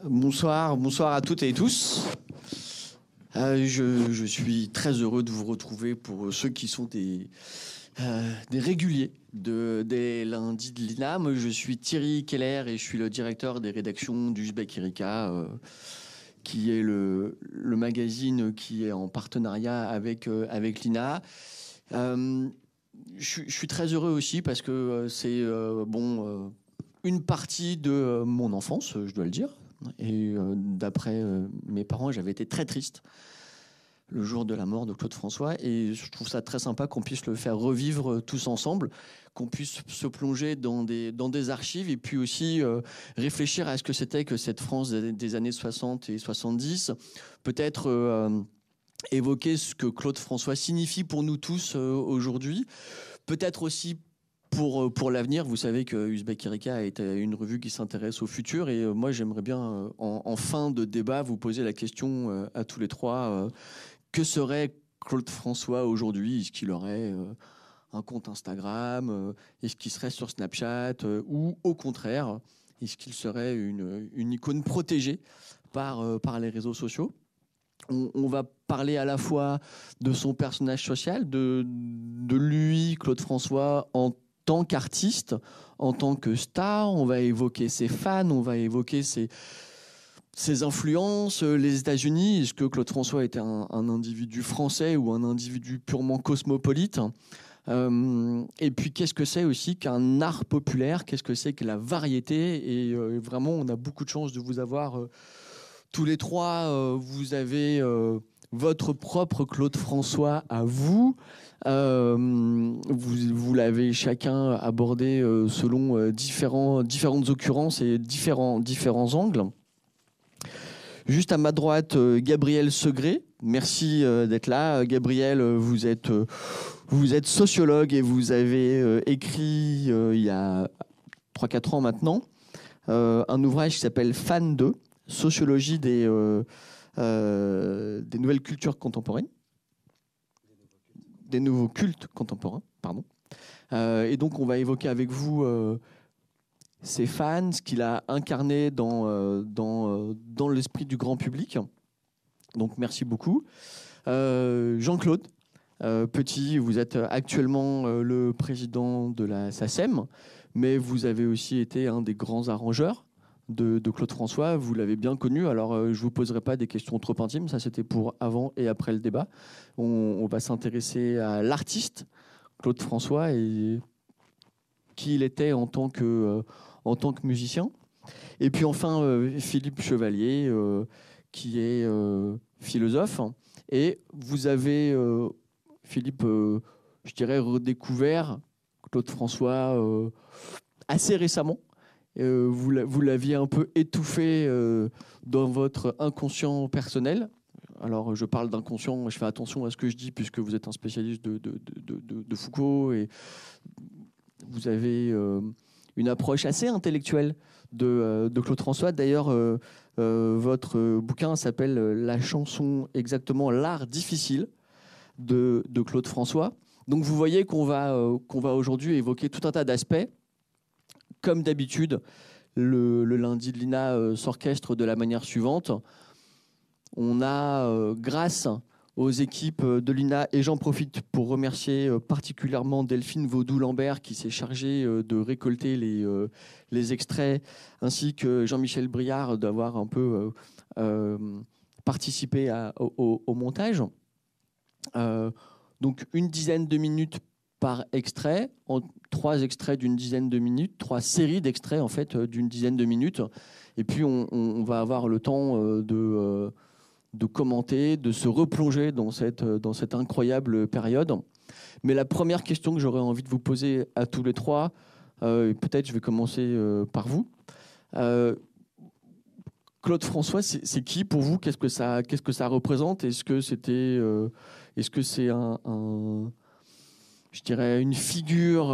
Bonsoir à toutes et tous. Je suis très heureux de vous retrouver pour ceux qui sont des réguliers des lundis de l'INA. Moi, je suis Thierry Keller et je suis le directeur des rédactions d'Uzbek Erika, qui est le magazine qui est en partenariat avec l'INA. Je suis très heureux aussi parce que c'est une partie de mon enfance, je dois le dire. Et d'après mes parents, j'avais été très triste le jour de la mort de Claude François. Et je trouve ça très sympa qu'on puisse le faire revivre tous ensemble, qu'on puisse se plonger dans des archives et puis aussi réfléchir à ce que c'était que cette France des années 60 et 70. Peut-être évoquer ce que Claude François signifie pour nous tous aujourd'hui. Peut-être aussi pour l'avenir. Vous savez que Uzbek Erika est une revue qui s'intéresse au futur et moi j'aimerais bien en fin de débat vous poser la question à tous les trois, que serait Claude François aujourd'hui? Est-ce qu'il aurait un compte Instagram? Est-ce qu'il serait sur Snapchat? Ou au contraire, est-ce qu'il serait une icône protégée par les réseaux sociaux? On va parler à la fois de son personnage social, de lui, Claude François, en tant qu'artiste, en tant que star. On va évoquer ses fans, on va évoquer ses influences, les États-Unis. Est-ce que Claude François était un individu français ou un individu purement cosmopolite? Et puis, qu'est-ce que c'est aussi qu'un art populaire? Qu'est-ce que c'est que la variété? Et vraiment, on a beaucoup de chance de vous avoir tous les trois. Vous avez votre propre Claude François à vous. Vous l'avez chacun abordé selon différentes occurrences et différents angles. Juste à ma droite, Gabriel Segré. Merci d'être là. Gabriel, vous êtes sociologue et vous avez écrit il y a 3-4 ans maintenant un ouvrage qui s'appelle Fan 2, Sociologie des nouvelles cultures contemporaines. Des nouveaux cultes contemporains, pardon. Et donc, on va évoquer avec vous ses fans, ce qu'il a incarné dans l'esprit du grand public. Donc, merci beaucoup. Jean-Claude Petit, vous êtes actuellement le président de la SACEM, mais vous avez aussi été un des grands arrangeurs de Claude François. Vous l'avez bien connu. Alors, je ne vous poserai pas des questions trop intimes. Ça, c'était pour avant et après le débat. On va s'intéresser à l'artiste Claude François et qui il était en tant que musicien. Et puis enfin, Philippe Chevalier, qui est philosophe. Et vous avez, Philippe, je dirais, redécouvert Claude François assez récemment. Vous l'aviez un peu étouffé dans votre inconscient personnel. Alors, je parle d'inconscient, je fais attention à ce que je dis, puisque vous êtes un spécialiste de Foucault et vous avez une approche assez intellectuelle de Claude François. D'ailleurs, votre bouquin s'appelle La chanson, exactement, l'art difficile de Claude François. Donc, vous voyez qu'on va aujourd'hui évoquer tout un tas d'aspects. Comme d'habitude, le lundi de l'INA s'orchestre de la manière suivante. On a, grâce aux équipes de l'INA, et j'en profite pour remercier particulièrement Delphine Vaudou-Lambert qui s'est chargée de récolter les extraits, ainsi que Jean-Michel Briard d'avoir un peu participé au montage. Donc une dizaine de minutes par extrait, 3 extraits d'une dizaine de minutes, 3 séries d'extraits en fait d'une dizaine de minutes. Et puis on va avoir le temps de commenter, de se replonger dans cette incroyable période. Mais la première question que j'aurais envie de vous poser à tous les trois, peut-être je vais commencer par vous. Claude François, c'est qui pour vous? Qu'est-ce que ça représente? Est-ce que c'est je dirais, une figure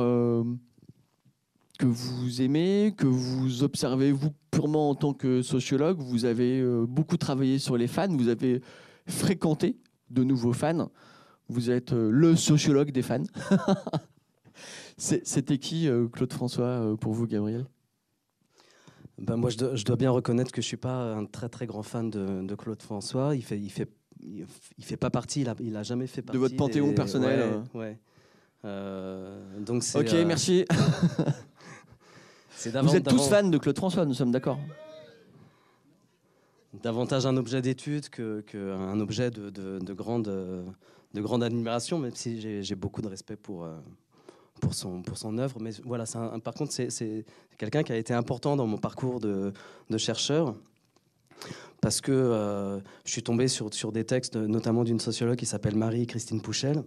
que vous aimez, que vous observez vous purement en tant que sociologue? Vous avez beaucoup travaillé sur les fans, vous avez fréquenté de nouveaux fans, vous êtes le sociologue des fans. C'était qui Claude François pour vous, Gabriel? Ben moi, je dois bien reconnaître que je suis pas un très très grand fan de Claude François. Il fait pas partie. Il a jamais fait partie De votre panthéon personnel. Ouais. Donc c'est. Ok, merci. Vous êtes tous fans de Claude François, nous sommes d'accord. Davantage un objet d'étude qu'un objet de grande admiration, même si j'ai beaucoup de respect pour son œuvre. Mais voilà, par contre, c'est quelqu'un qui a été important dans mon parcours de chercheur, parce que je suis tombé sur des textes, notamment d'une sociologue qui s'appelle Marie-Christine Pouchel,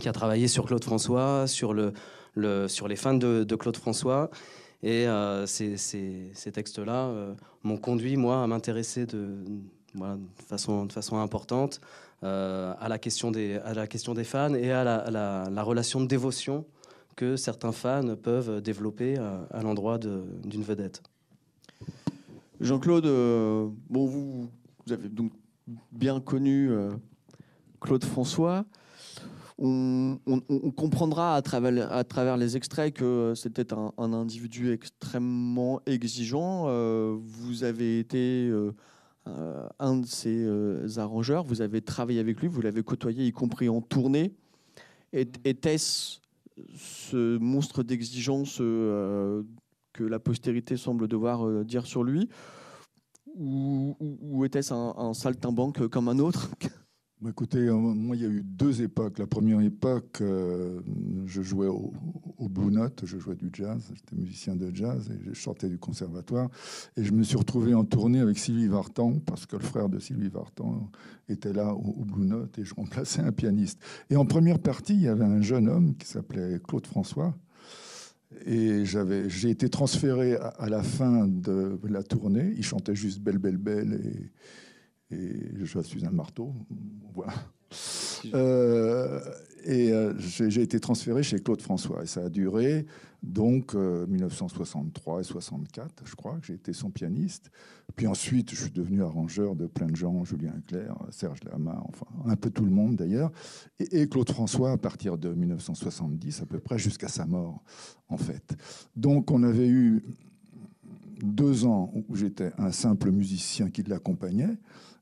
qui a travaillé sur Claude François, sur les fans de Claude François. Et ces textes-là m'ont conduit, moi, à m'intéresser de façon importante à la question des fans et à la relation de dévotion que certains fans peuvent développer à l'endroit d'une vedette. Jean-Claude, vous avez donc bien connu Claude François. On comprendra à travers les extraits que c'était un individu extrêmement exigeant. Vous avez été un de ses arrangeurs, vous avez travaillé avec lui, vous l'avez côtoyé, y compris en tournée. Était-ce ce monstre d'exigence que la postérité semble devoir dire sur lui, ou était-ce un saltimbanque comme un autre? Écoutez, moi, il y a eu deux époques. La première époque, je jouais au Blue Note, je jouais du jazz, j'étais musicien de jazz et je sortais du conservatoire. Et je me suis retrouvé en tournée avec Sylvie Vartan, parce que le frère de Sylvie Vartan était là au Blue Note et je remplaçais un pianiste. Et en première partie, il y avait un jeune homme qui s'appelait Claude François. Et j'ai été transféré à la fin de la tournée. Il chantait juste Belle, Belle, Belle et je suis un marteau, voilà. J'ai été transféré chez Claude François et ça a duré donc 1963 et 64, je crois que j'ai été son pianiste. Puis ensuite, je suis devenu arrangeur de plein de gens, Julien Clerc, Serge Lama, enfin un peu tout le monde d'ailleurs. Et Claude François à partir de 1970 à peu près jusqu'à sa mort en fait. Donc on avait eu 2 ans où j'étais un simple musicien qui l'accompagnait.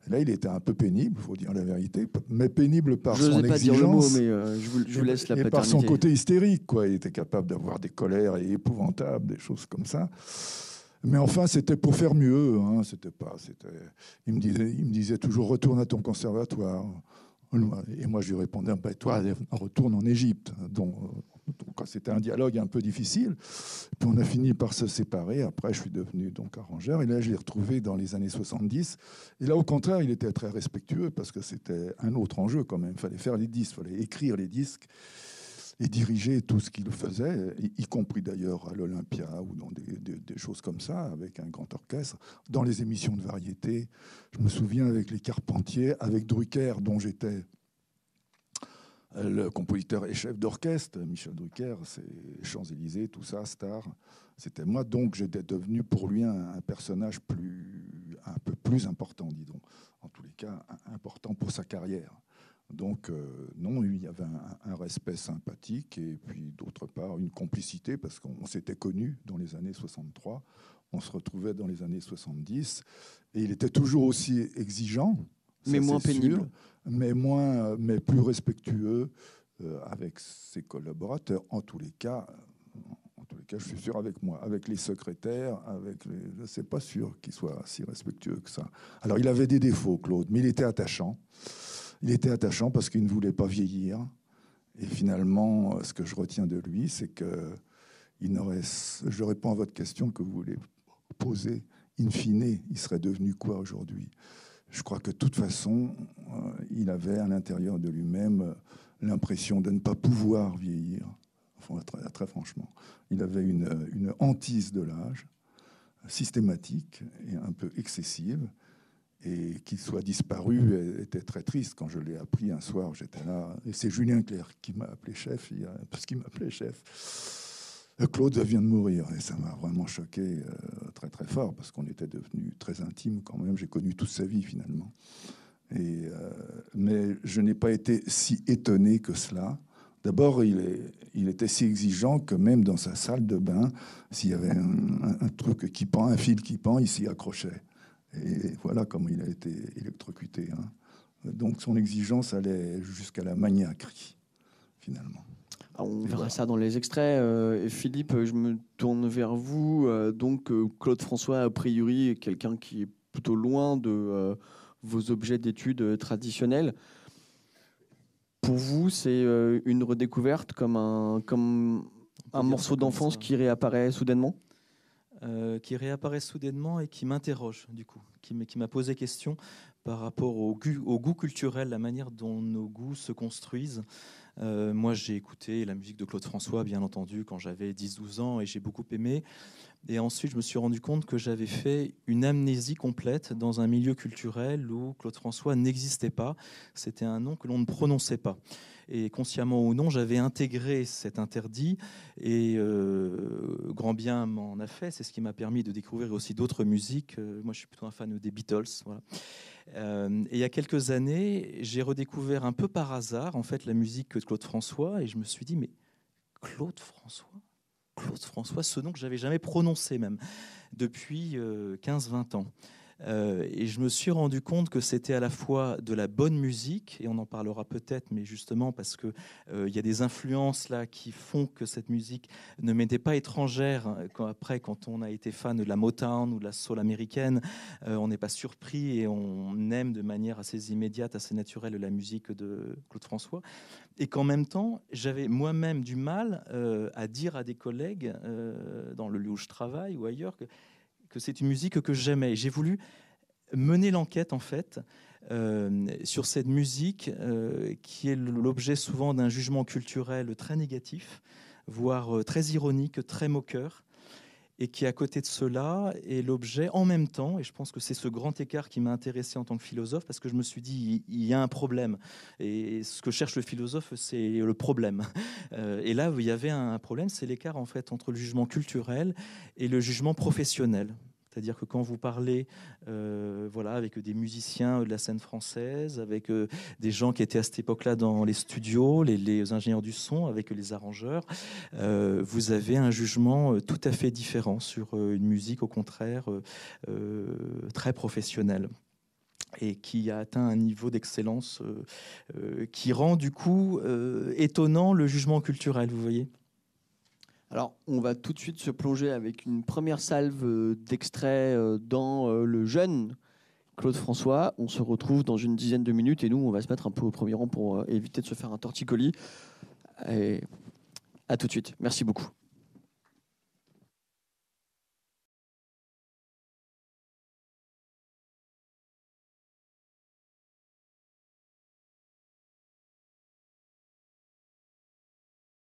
Là, il était un peu pénible, il faut dire la vérité, mais pénible par son exigence. Je n'osais pas dire le mot, mais je vous laisse la paternité. Et par son côté hystérique, quoi. Il était capable d'avoir des colères épouvantables, des choses comme ça. Mais enfin, c'était pour faire mieux. Hein. Il me disait toujours, retourne à ton conservatoire. Et moi, je lui répondais, toi, retourne en Égypte. Donc, c'était un dialogue un peu difficile. Puis on a fini par se séparer. Après, je suis devenu donc arrangeur. Et là, je l'ai retrouvé dans les années 70. Et là, au contraire, il était très respectueux parce que c'était un autre enjeu quand même. Il fallait faire les disques, il fallait écrire les disques et diriger tout ce qu'il faisait, y compris d'ailleurs à l'Olympia ou dans des choses comme ça, avec un grand orchestre, dans les émissions de variété. Je me souviens avec les Carpentiers, avec Drucker, dont j'étais le compositeur et chef d'orchestre. Michel Drucker, c'est Champs-Élysées, tout ça, Star, c'était moi. Donc j'étais devenu pour lui un personnage un peu plus important, disons. En tous les cas, important pour sa carrière. Donc, non, il y avait un respect sympathique et puis, d'autre part, une complicité parce qu'on s'était connus dans les années 63, on se retrouvait dans les années 70 et il était toujours aussi exigeant, mais moins pénible, mais plus respectueux avec ses collaborateurs. En tous les cas, je suis sûr avec moi, avec les secrétaires, je ne sais pas sûr qu'il soit si respectueux que ça. Alors, il avait des défauts, Claude, mais il était attachant. Il était attachant parce qu'il ne voulait pas vieillir. Et finalement, ce que je retiens de lui, c'est que je réponds à votre question que vous voulez poser. In fine, il serait devenu quoi aujourd'hui? Je crois que de toute façon, il avait à l'intérieur de lui-même l'impression de ne pas pouvoir vieillir. Enfin, très, très franchement. Il avait une hantise de l'âge systématique et un peu excessive. Et qu'il soit disparu était très triste. Quand je l'ai appris un soir, j'étais là. Et c'est Julien Clerc qui m'a appelé chef, parce qu'il m'appelait chef. Claude vient de mourir. Et ça m'a vraiment choqué très très fort, parce qu'on était devenus très intimes quand même. J'ai connu toute sa vie finalement. Mais je n'ai pas été si étonné que cela D'abord, il était si exigeant que même dans sa salle de bain, s'il y avait un truc qui pend, un fil qui pend, il s'y accrochait. Et voilà comment il a été électrocuté. Hein. Donc son exigence allait jusqu'à la maniaquerie, finalement. On verra ça dans les extraits. Philippe, je me tourne vers vous. Claude François, a priori, est quelqu'un qui est plutôt loin de vos objets d'études traditionnels. Pour vous, c'est une redécouverte comme un morceau d'enfance qui réapparaît soudainement ? Qui réapparaît soudainement et qui m'interroge, du coup, qui m'a posé question par rapport au goût culturel, la manière dont nos goûts se construisent. Moi, j'ai écouté la musique de Claude François, bien entendu, quand j'avais 10-12 ans, et j'ai beaucoup aimé. Et ensuite, je me suis rendu compte que j'avais fait une amnésie complète dans un milieu culturel où Claude François n'existait pas. C'était un nom que l'on ne prononçait pas. Et consciemment ou non, j'avais intégré cet interdit et grand bien m'en a fait. C'est ce qui m'a permis de découvrir aussi d'autres musiques. Moi, je suis plutôt un fan des Beatles. Voilà. Et il y a quelques années, j'ai redécouvert un peu par hasard en fait la musique de Claude François et je me suis dit mais Claude François, ce nom que j'avais jamais prononcé même depuis 15-20 ans. Et je me suis rendu compte que c'était à la fois de la bonne musique, et on en parlera peut-être, mais justement parce que y a des influences là qui font que cette musique ne m'était pas étrangère. Quand on a été fan de la Motown ou de la soul américaine, on n'est pas surpris et on aime de manière assez immédiate, assez naturelle la musique de Claude François. Et qu'en même temps, j'avais moi-même du mal à dire à des collègues dans le lieu où je travaille ou ailleurs que c'est une musique que j'aimais. Et j'ai voulu mener l'enquête, en fait, sur cette musique qui est l'objet souvent d'un jugement culturel très négatif, voire très ironique, très moqueur, et qui, à côté de cela, est l'objet en même temps, et je pense que c'est ce grand écart qui m'a intéressé en tant que philosophe, parce que je me suis dit, il y a un problème, et ce que cherche le philosophe, c'est le problème. Et là, il y avait un problème, c'est l'écart, en fait, entre le jugement culturel et le jugement professionnel. C'est-à-dire que quand vous parlez avec des musiciens de la scène française, avec des gens qui étaient à cette époque-là dans les studios, les ingénieurs du son, avec les arrangeurs, vous avez un jugement tout à fait différent sur une musique, au contraire, très professionnelle et qui a atteint un niveau d'excellence qui rend du coup étonnant le jugement culturel, vous voyez ? Alors, on va tout de suite se plonger avec une première salve d'extraits dans le jeune Claude François. On se retrouve dans une dizaine de minutes et nous, on va se mettre un peu au premier rang pour éviter de se faire un torticolis. Et à tout de suite. Merci beaucoup.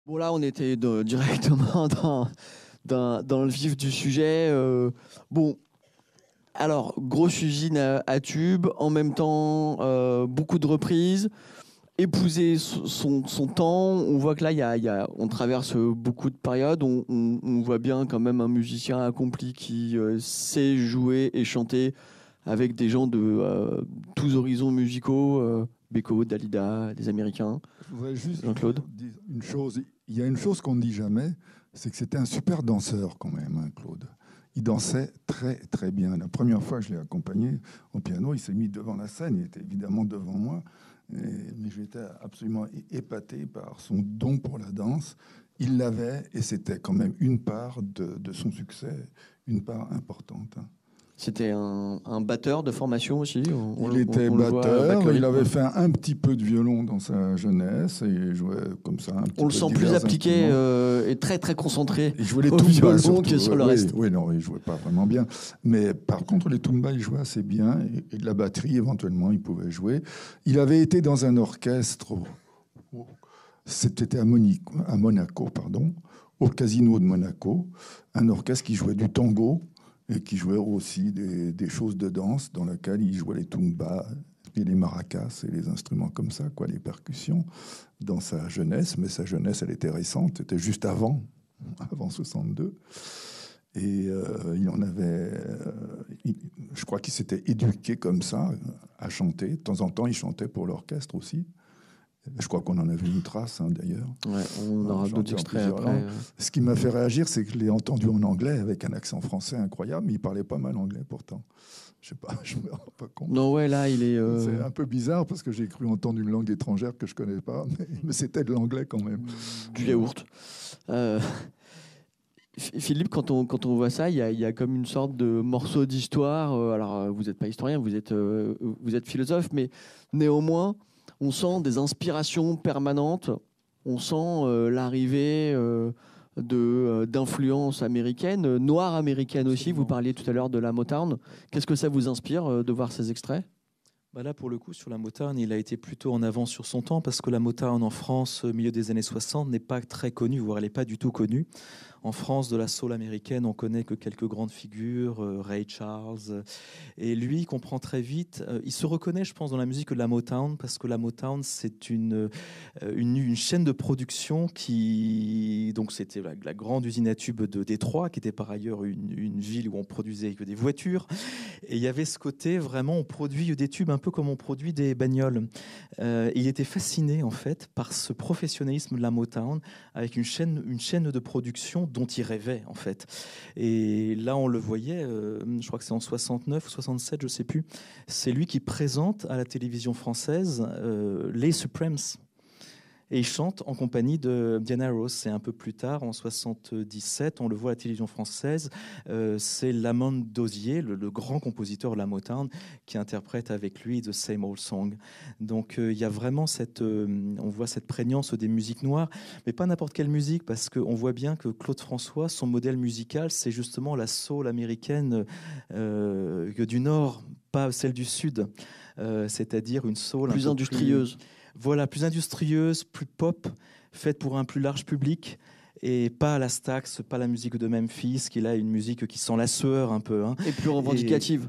Bon, là, on était directement dans le vif du sujet. Alors, grosse usine à tubes, en même temps, beaucoup de reprises, épouser son temps. On voit que là, on traverse beaucoup de périodes. On voit bien quand même un musicien accompli qui sait jouer et chanter avec des gens de tous horizons musicaux, Beko, Dalida, des Américains. Je voudrais juste Jean-Claude. dire une chose. Il y a une chose qu'on ne dit jamais, c'est que c'était un super danseur quand même, hein, Claude. Il dansait très très bien. La première fois que je l'ai accompagné au piano, il s'est mis devant la scène. Il était évidemment devant moi, mais j'étais absolument épaté par son don pour la danse. Il l'avait et c'était quand même une part de son succès, une part importante. Hein. C'était un batteur de formation aussi. Il était batteur, il avait fait un petit peu de violon dans sa jeunesse et il jouait comme ça. On le sent plus appliqué et très très concentré. Il jouait les tumbas que sur le reste. Oui, non, il jouait pas vraiment bien. Mais par contre, les tumbas, il jouait assez bien et de la batterie, éventuellement, il pouvait jouer. Il avait été dans un orchestre, c'était à Monaco, au Casino de Monaco, un orchestre qui jouait du tango. Et qui jouait aussi des choses de danse dans lesquelles il jouait les tumbas et les maracas et les instruments comme ça, quoi, les percussions, dans sa jeunesse. Mais sa jeunesse, elle était récente, c'était juste avant 62. Et il en avait... je crois qu'il s'était éduqué comme ça, à chanter. De temps en temps, il chantait pour l'orchestre aussi. Je crois qu'on en a vu une trace, hein, d'ailleurs. Ouais, on aura d'autres extraits après. Ce qui m'a fait réagir, c'est que je l'ai entendu en anglais avec un accent français incroyable, mais il parlait pas mal anglais pourtant. Je sais pas, je me rends pas compte. Non, ouais, là, il est. C'est un peu bizarre parce que j'ai cru entendre une langue étrangère que je connais pas, mais c'était de l'anglais quand même. Du yaourt. Philippe, quand on voit ça, il y a comme une sorte de morceau d'histoire. Alors, vous n'êtes pas historien, vous êtes philosophe, mais néanmoins, on sent des inspirations permanentes. On sent l'arrivée d'influences américaines, noires américaines aussi. Vous parliez tout à l'heure de la Motown. Qu'est-ce que ça vous inspire de voir ces extraits ? Bah là, pour le coup, sur la Motown, il a été plutôt en avance sur son temps parce que la Motown en France, au milieu des années 60, n'est pas très connue, voire elle n'est pas du tout connue. En France, de la soul américaine, on connaît que quelques grandes figures, Ray Charles. Et lui, il comprend très vite. Il se reconnaît, je pense, dans la musique de la Motown parce que la Motown, c'est une chaîne de production qui... Donc, c'était la grande usine à tubes de Détroit, qui était par ailleurs une ville où on produisait que des voitures. Et il y avait ce côté, vraiment, on produit des tubes un peu comme on produit des bagnoles. Il était fasciné, en fait, par ce professionnalisme de la Motown, avec une chaîne de production dont il rêvait, en fait. Et là, on le voyait, je crois que c'est en 69 ou 67, je ne sais plus, c'est lui qui présente à la télévision française les Supremes. Et il chante en compagnie de Diana Ross. C'est un peu plus tard, en 77, on le voit à la télévision française. C'est Lamont Dozier, le grand compositeur de la Motown, qui interprète avec lui The Same Old Song. Donc il y a vraiment on voit cette prégnance des musiques noires, mais pas n'importe quelle musique, parce qu'on voit bien que Claude François, son modèle musical, c'est justement la soul américaine du Nord, pas celle du Sud. C'est-à-dire une soul plus industrieuse. Voilà, plus industrieuse, plus pop, faite pour un plus large public, et pas la Stax, pas la musique de Memphis, qui là une musique qui sent la sueur un peu. Hein. Et plus revendicative.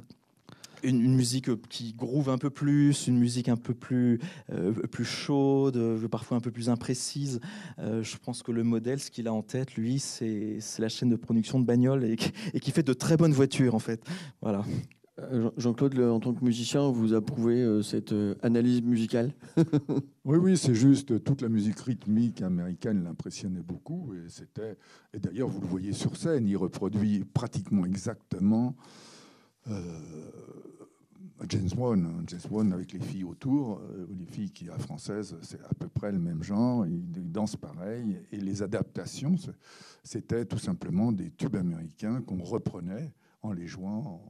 Une musique qui groove un peu plus, une musique un peu plus chaude, parfois un peu plus imprécise. Je pense que le modèle, ce qu'il a en tête, lui, c'est la chaîne de production de bagnoles et qui fait de très bonnes voitures, en fait. Voilà. Jean-Claude, en tant que musicien, vous approuvez cette analyse musicale? Oui, c'est juste, toute la musique rythmique américaine l'impressionnait beaucoup. Et d'ailleurs, vous le voyez sur scène, il reproduit pratiquement exactement James Brown avec les filles autour. Les filles qui, à française, c'est à peu près le même genre. Ils dansent pareil. Et les adaptations, c'était tout simplement des tubes américains qu'on reprenait en les jouant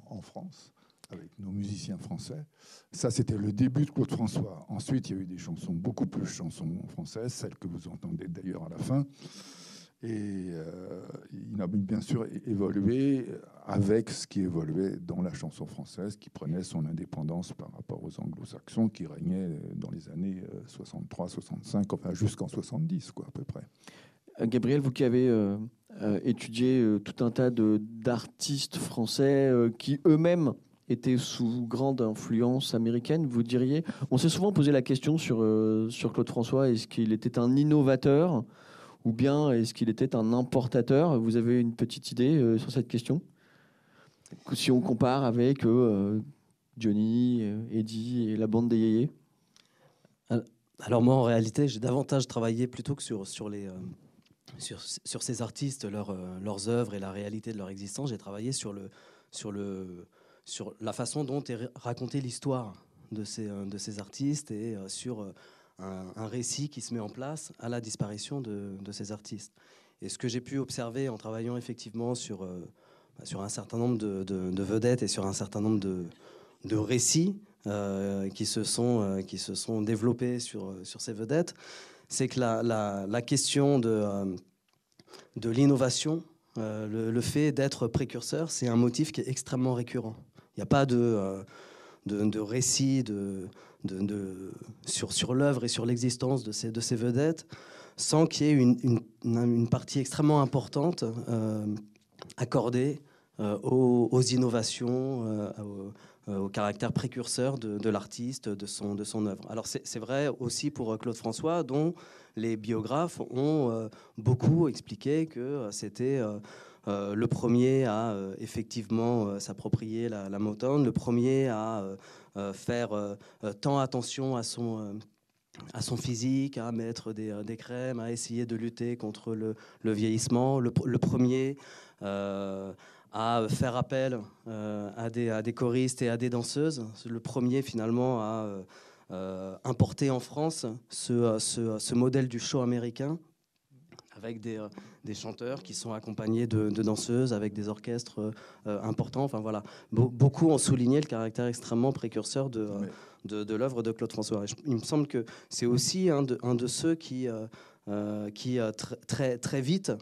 en France, avec nos musiciens français. Ça, c'était le début de Claude François. Ensuite, il y a eu des chansons, beaucoup plus chansons françaises, celles que vous entendez d'ailleurs à la fin. Et il a bien sûr évolué avec ce qui évoluait dans la chanson française, qui prenait son indépendance par rapport aux anglo-saxons qui régnaient dans les années 63, 65, enfin jusqu'en 70, quoi, à peu près. Gabriel, vous qui avez étudié tout un tas d'artistes français qui eux-mêmes étaient sous grande influence américaine, vous diriez, on s'est souvent posé la question sur Claude François, est-ce qu'il était un innovateur ou bien est-ce qu'il était un importateur? Vous avez une petite idée sur cette question? Si on compare avec Johnny, Eddie et la bande des Yéyés. Alors moi, en réalité, j'ai davantage travaillé plutôt que sur ces artistes, leurs œuvres et la réalité de leur existence. J'ai travaillé sur la façon dont est racontée l'histoire de ces artistes et sur un récit qui se met en place à la disparition de ces artistes. Et ce que j'ai pu observer en travaillant effectivement sur un certain nombre de vedettes et sur un certain nombre de récits qui se sont développés sur ces vedettes, c'est que la question de l'innovation, le fait d'être précurseur, c'est un motif qui est extrêmement récurrent. Il n'y a pas de récit sur l'œuvre et sur l'existence de ces vedettes sans qu'il y ait une partie extrêmement importante accordée aux innovations, au caractère précurseur de l'artiste, de son œuvre. Alors c'est vrai aussi pour Claude François, dont les biographes ont beaucoup expliqué que c'était le premier à effectivement s'approprier la Motown, le premier à faire tant attention à à son physique, à mettre des crèmes, à essayer de lutter contre le vieillissement. Le premier à faire appel à des choristes et à des danseuses. Le premier, finalement, à importer en France ce modèle du show américain, avec des chanteurs qui sont accompagnés de danseuses, avec des orchestres importants. Enfin, voilà. Beaucoup ont souligné le caractère extrêmement précurseur de l'œuvre de Claude François. Il me semble que c'est aussi un de ceux qui très vite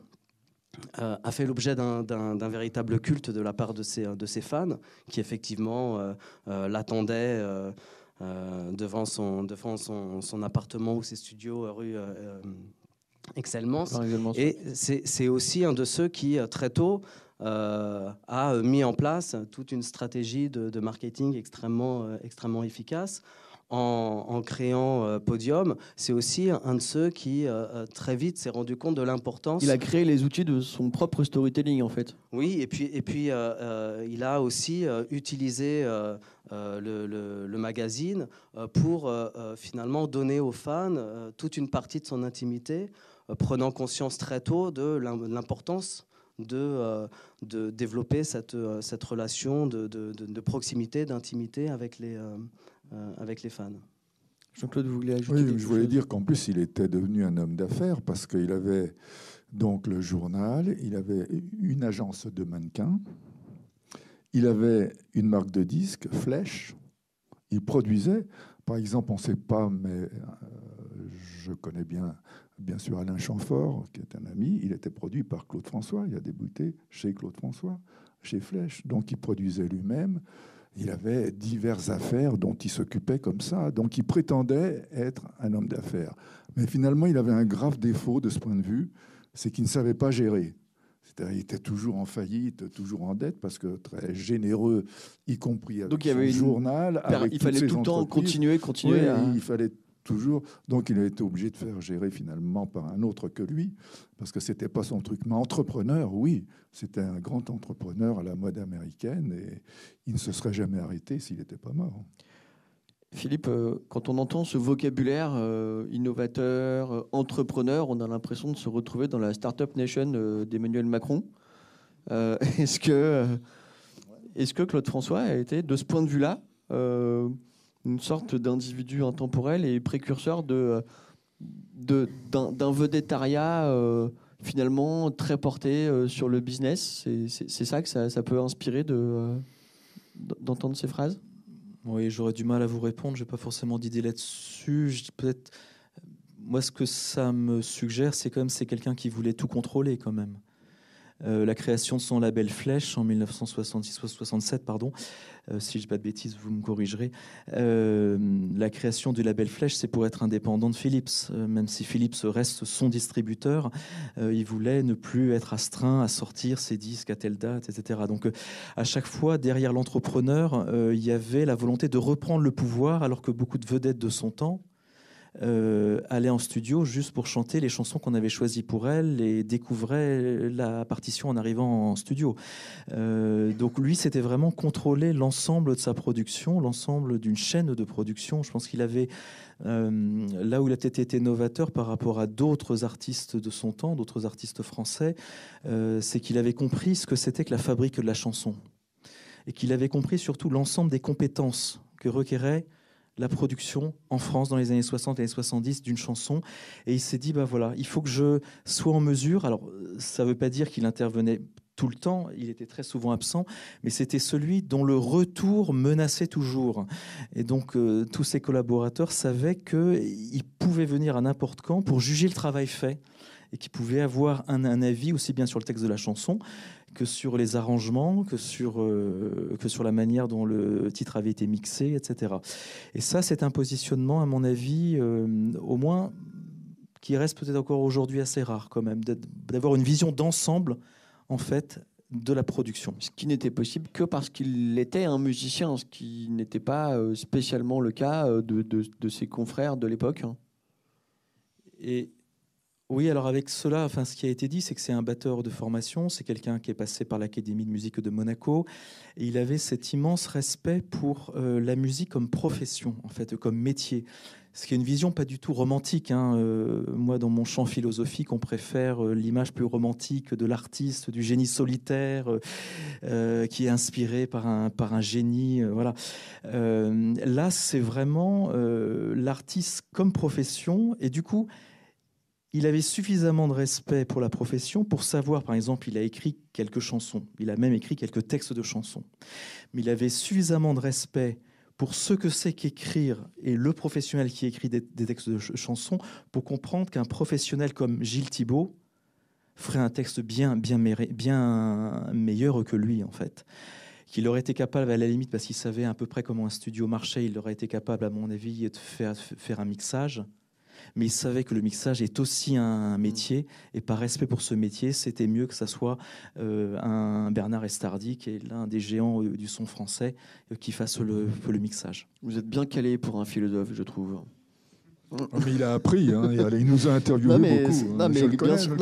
a fait l'objet d'un véritable culte de la part de ses fans, qui effectivement l'attendaient devant son appartement ou ses studios rue Excelmans. Et c'est aussi un de ceux qui, très tôt, a mis en place toute une stratégie de marketing extrêmement efficace. En créant Podium, c'est aussi un de ceux qui très vite s'est rendu compte de l'importance. Il a créé les outils de son propre storytelling en fait. Oui, et puis il a aussi utilisé le magazine pour finalement donner aux fans toute une partie de son intimité, prenant conscience très tôt de l'importance de développer cette relation de proximité, d'intimité avec les fans. Jean-Claude, vous voulez ajouter Oui, je voulais dire qu'en plus, il était devenu un homme d'affaires parce qu'il avait donc le journal, il avait une agence de mannequins, il avait une marque de disques, Flèche, il produisait, par exemple, on ne sait pas, mais je connais bien sûr Alain Chamfort, qui est un ami, il était produit par Claude François, il a débuté chez Claude François, chez Flèche, donc il produisait lui-même. Il avait diverses affaires dont il s'occupait comme ça. Donc, il prétendait être un homme d'affaires. Mais finalement, il avait un grave défaut de ce point de vue, c'est qu'il ne savait pas gérer. C'est-à-dire, il était toujours en faillite, toujours en dette, parce que très généreux, y compris avec son journal. Il fallait tout le temps continuer. Oui, il fallait toujours. Donc, il a été obligé de faire gérer finalement par un autre que lui, parce que c'était pas son truc. Mais entrepreneur, oui, c'était un grand entrepreneur à la mode américaine et il ne se serait jamais arrêté s'il n'était pas mort. Philippe, quand on entend ce vocabulaire innovateur, entrepreneur, on a l'impression de se retrouver dans la Startup Nation d'Emmanuel Macron. Est-ce que Claude François a été, de ce point de vue-là, une sorte d'individu intemporel et précurseur d'un vedettariat finalement très porté sur le business? C'est ça que ça peut inspirer d'entendre ces phrases? Oui, j'aurais du mal à vous répondre. Je n'ai pas forcément d'idée là-dessus. Peut-être, moi, ce que ça me suggère, c'est quand même c'est quelqu'un qui voulait tout contrôler quand même. La création de son label Flèche en 1966-67, pardon, si je dis pas de bêtises, vous me corrigerez. La création du label Flèche, c'est pour être indépendant de Philips. Même si Philips reste son distributeur, il voulait ne plus être astreint à sortir ses disques à telle date, etc. Donc, à chaque fois, derrière l'entrepreneur, il y avait la volonté de reprendre le pouvoir, alors que beaucoup de vedettes de son temps allait en studio juste pour chanter les chansons qu'on avait choisies pour elle et découvrait la partition en arrivant en studio. Donc lui, c'était vraiment contrôler l'ensemble de sa production, l'ensemble d'une chaîne de production. Je pense qu'il avait, là où il a peut-être été novateur par rapport à d'autres artistes de son temps, d'autres artistes français, c'est qu'il avait compris ce que c'était que la fabrique de la chanson et qu'il avait compris surtout l'ensemble des compétences que requérait la production en France dans les années 60 et les 70 d'une chanson. Et il s'est dit, bah voilà, il faut que je sois en mesure. Alors, ça ne veut pas dire qu'il intervenait tout le temps, il était très souvent absent, mais c'était celui dont le retour menaçait toujours. Et donc, tous ses collaborateurs savaient qu'il pouvait venir à n'importe quand pour juger le travail fait et qu'il pouvait avoir un avis aussi bien sur le texte de la chanson que sur les arrangements, que sur la manière dont le titre avait été mixé, etc. Et ça, c'est un positionnement, à mon avis, au moins, qui reste peut-être encore aujourd'hui assez rare quand même, d'avoir une vision d'ensemble, en fait, de la production. Ce qui n'était possible que parce qu'il était un musicien, ce qui n'était pas spécialement le cas de ses confrères de l'époque. Et Oui, alors avec cela, enfin, ce qui a été dit, c'est que c'est un batteur de formation, c'est quelqu'un qui est passé par l'Académie de musique de Monaco, et il avait cet immense respect pour la musique comme profession, en fait, comme métier. Ce qui est une vision pas du tout romantique, hein. Moi, dans mon champ philosophique, on préfère l'image plus romantique de l'artiste, du génie solitaire, qui est inspiré par un génie. Voilà. Là, c'est vraiment l'artiste comme profession, et du coup, il avait suffisamment de respect pour la profession pour savoir, par exemple, il a écrit quelques chansons, il a même écrit quelques textes de chansons, mais il avait suffisamment de respect pour ce que c'est qu'écrire et le professionnel qui écrit des textes de chansons pour comprendre qu'un professionnel comme Gilles Thibault ferait un texte bien meilleur que lui, en fait. Qu'il aurait été capable, à la limite, parce qu'il savait à peu près comment un studio marchait, il aurait été capable, à mon avis, de faire un mixage. Mais il savait que le mixage est aussi un métier, et par respect pour ce métier, c'était mieux que ça soit un Bernard Estardi, qui est l'un des géants du son français, qui fasse le mixage. Vous êtes bien calé pour un philosophe, je trouve. Mais il a appris, hein, il nous a interviewé beaucoup. Non, mais bien sûr.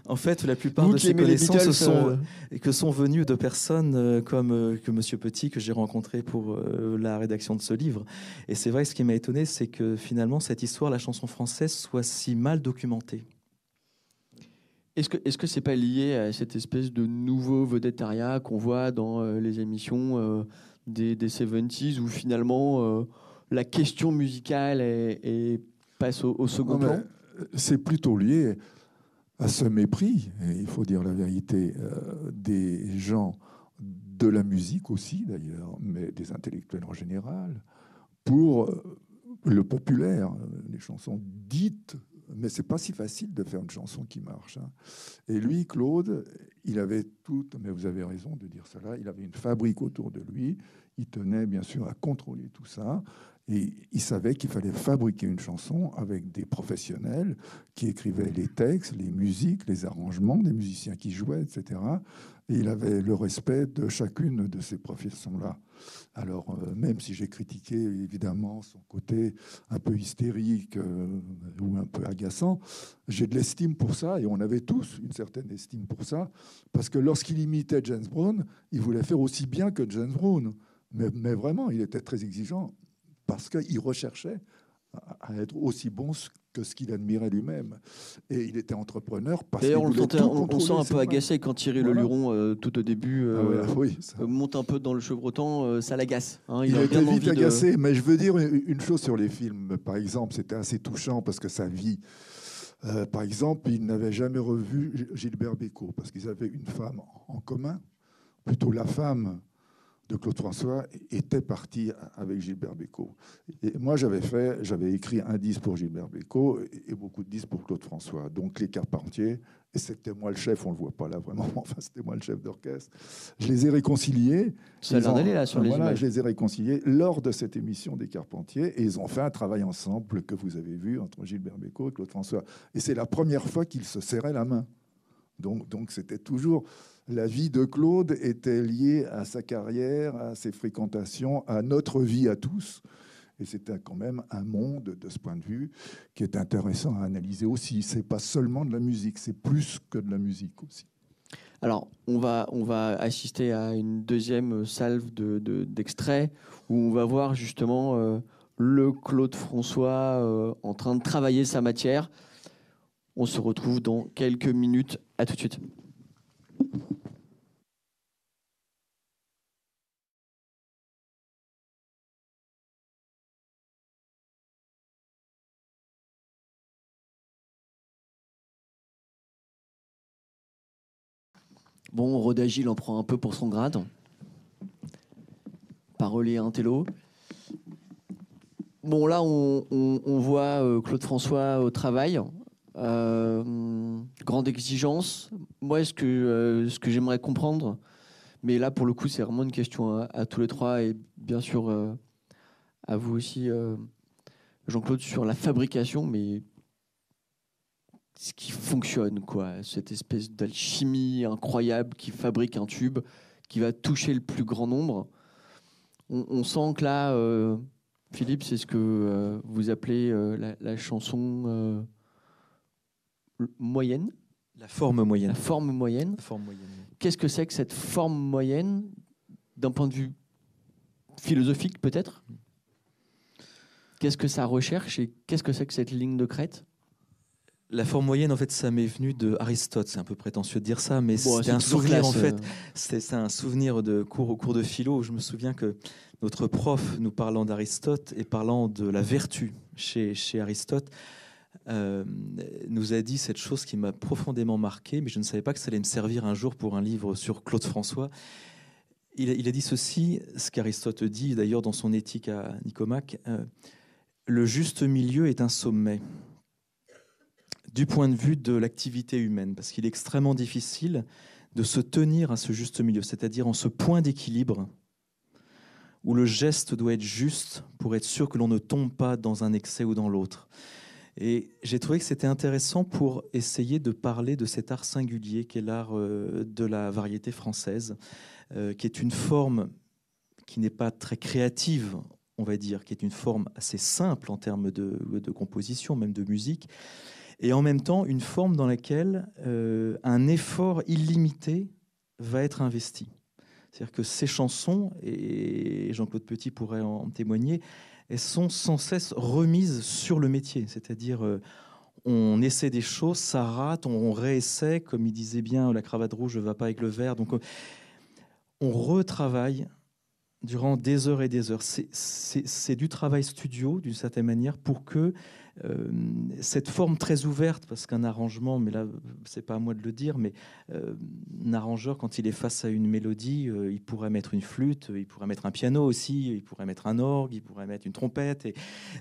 En fait, la plupart de ces connaissances sont venues de personnes comme que Monsieur Petit, que j'ai rencontré pour la rédaction de ce livre. Et c'est vrai, ce qui m'a étonné, c'est que finalement, cette histoire, la chanson française, soit si mal documentée. Est-ce que c'est pas lié à cette espèce de nouveau vedettariat qu'on voit dans les émissions des 70s, où finalement la question musicale passe au second plan? C'est plutôt lié à ce mépris, et il faut dire la vérité, des gens de la musique aussi d'ailleurs, mais des intellectuels en général, pour le populaire, les chansons dites, mais c'est pas si facile de faire une chanson qui marche, hein. Et lui, Claude, il avait tout, mais vous avez raison de dire cela, il avait une fabrique autour de lui, il tenait bien sûr à contrôler tout ça. Et il savait qu'il fallait fabriquer une chanson avec des professionnels qui écrivaient les textes, les musiques, les arrangements, des musiciens qui jouaient, etc. Et il avait le respect de chacune de ces professions-là. Alors, même si j'ai critiqué évidemment son côté un peu hystérique ou un peu agaçant, j'ai de l'estime pour ça, et on avait tous une certaine estime pour ça, parce que lorsqu'il imitait James Brown, il voulait faire aussi bien que James Brown. Mais vraiment, il était très exigeant, parce qu'il recherchait à être aussi bon que ce qu'il admirait lui-même. Et il était entrepreneur parce qu'il voulait tout contrôler. On sent un peu agacé quand Thierry Leluron, tout au début, monte un peu dans le chevrotant, ça l'agace. Hein, il était vite agacé, mais je veux dire une chose sur les films. Par exemple, c'était assez touchant parce que sa vie... par exemple, il n'avait jamais revu Gilbert Bécaud parce qu'ils avaient une femme en commun, plutôt la femme de Claude François était parti avec Gilbert Bécaud. Et moi, j'avais écrit un disque pour Gilbert Bécaud et beaucoup de disques pour Claude François. Donc, les Carpentiers, et c'était moi le chef, on ne le voit pas là vraiment, enfin, c'était moi le chef d'orchestre. Je les ai réconciliés. Ça a l'air là sur les images. Je les ai réconciliés lors de cette émission des Carpentiers et ils ont fait un travail ensemble que vous avez vu entre Gilbert Bécaud et Claude François. Et c'est la première fois qu'ils se serraient la main. Donc c'était toujours... La vie de Claude était liée à sa carrière, à ses fréquentations, à notre vie à tous. Et c'était quand même un monde, de ce point de vue, qui est intéressant à analyser aussi. Ce n'est pas seulement de la musique, c'est plus que de la musique aussi. Alors, on va assister à une deuxième salve d'extraits où on va voir justement le Claude François en train de travailler sa matière. On se retrouve dans quelques minutes. À tout de suite. Bon, Rodagil en prend un peu pour son grade. Parolier intello. Bon, là, on voit Claude François au travail. Grande exigence. Moi, ce que j'aimerais comprendre, mais là, pour le coup, c'est vraiment une question à tous les trois, et bien sûr à vous aussi, Jean-Claude, sur la fabrication, mais ce qui fonctionne, quoi, cette espèce d'alchimie incroyable qui fabrique un tube qui va toucher le plus grand nombre. On sent que là, Philippe, c'est ce que vous appelez la chanson moyenne. La forme moyenne. La forme moyenne. La forme moyenne. Qu'est-ce que c'est que cette forme moyenne d'un point de vue philosophique peut-être? Qu'est-ce que ça recherche et qu'est-ce que c'est que cette ligne de crête? La forme moyenne, en fait, ça m'est venu de Aristote. C'est un peu prétentieux de dire ça, mais Bon, c'était c'est un toujours souvenir, classe, en fait. C'est un souvenir de au cours de philo. Je me souviens que notre prof, nous parlant d'Aristote et parlant de la vertu chez Aristote, nous a dit cette chose qui m'a profondément marqué, mais je ne savais pas que ça allait me servir un jour pour un livre sur Claude François. Il a dit ceci, ce qu'Aristote dit d'ailleurs dans son éthique à Nicomaque, le juste milieu est un sommet du point de vue de l'activité humaine, parce qu'il est extrêmement difficile de se tenir à ce juste milieu, c'est-à-dire en ce point d'équilibre où le geste doit être juste pour être sûr que l'on ne tombe pas dans un excès ou dans l'autre. Et j'ai trouvé que c'était intéressant pour essayer de parler de cet art singulier qu'est l'art de la variété française, qui est une forme qui n'est pas très créative, on va dire, qui est une forme assez simple en termes de composition, même de musique, et en même temps une forme dans laquelle un effort illimité va être investi. C'est-à-dire que ces chansons, et Jean-Claude Petit pourrait en témoigner, elles sont sans cesse remises sur le métier. C'est-à-dire, on essaie des choses, ça rate, on réessaie, comme il disait bien, la cravate rouge ne va pas avec le vert. Donc, on retravaille durant des heures et des heures. C'est du travail studio, d'une certaine manière, pour que cette forme très ouverte, parce qu'un arrangement, mais là, c'est pas à moi de le dire, mais un arrangeur, quand il est face à une mélodie, il pourrait mettre une flûte, il pourrait mettre un piano aussi, il pourrait mettre un orgue, il pourrait mettre une trompette. Et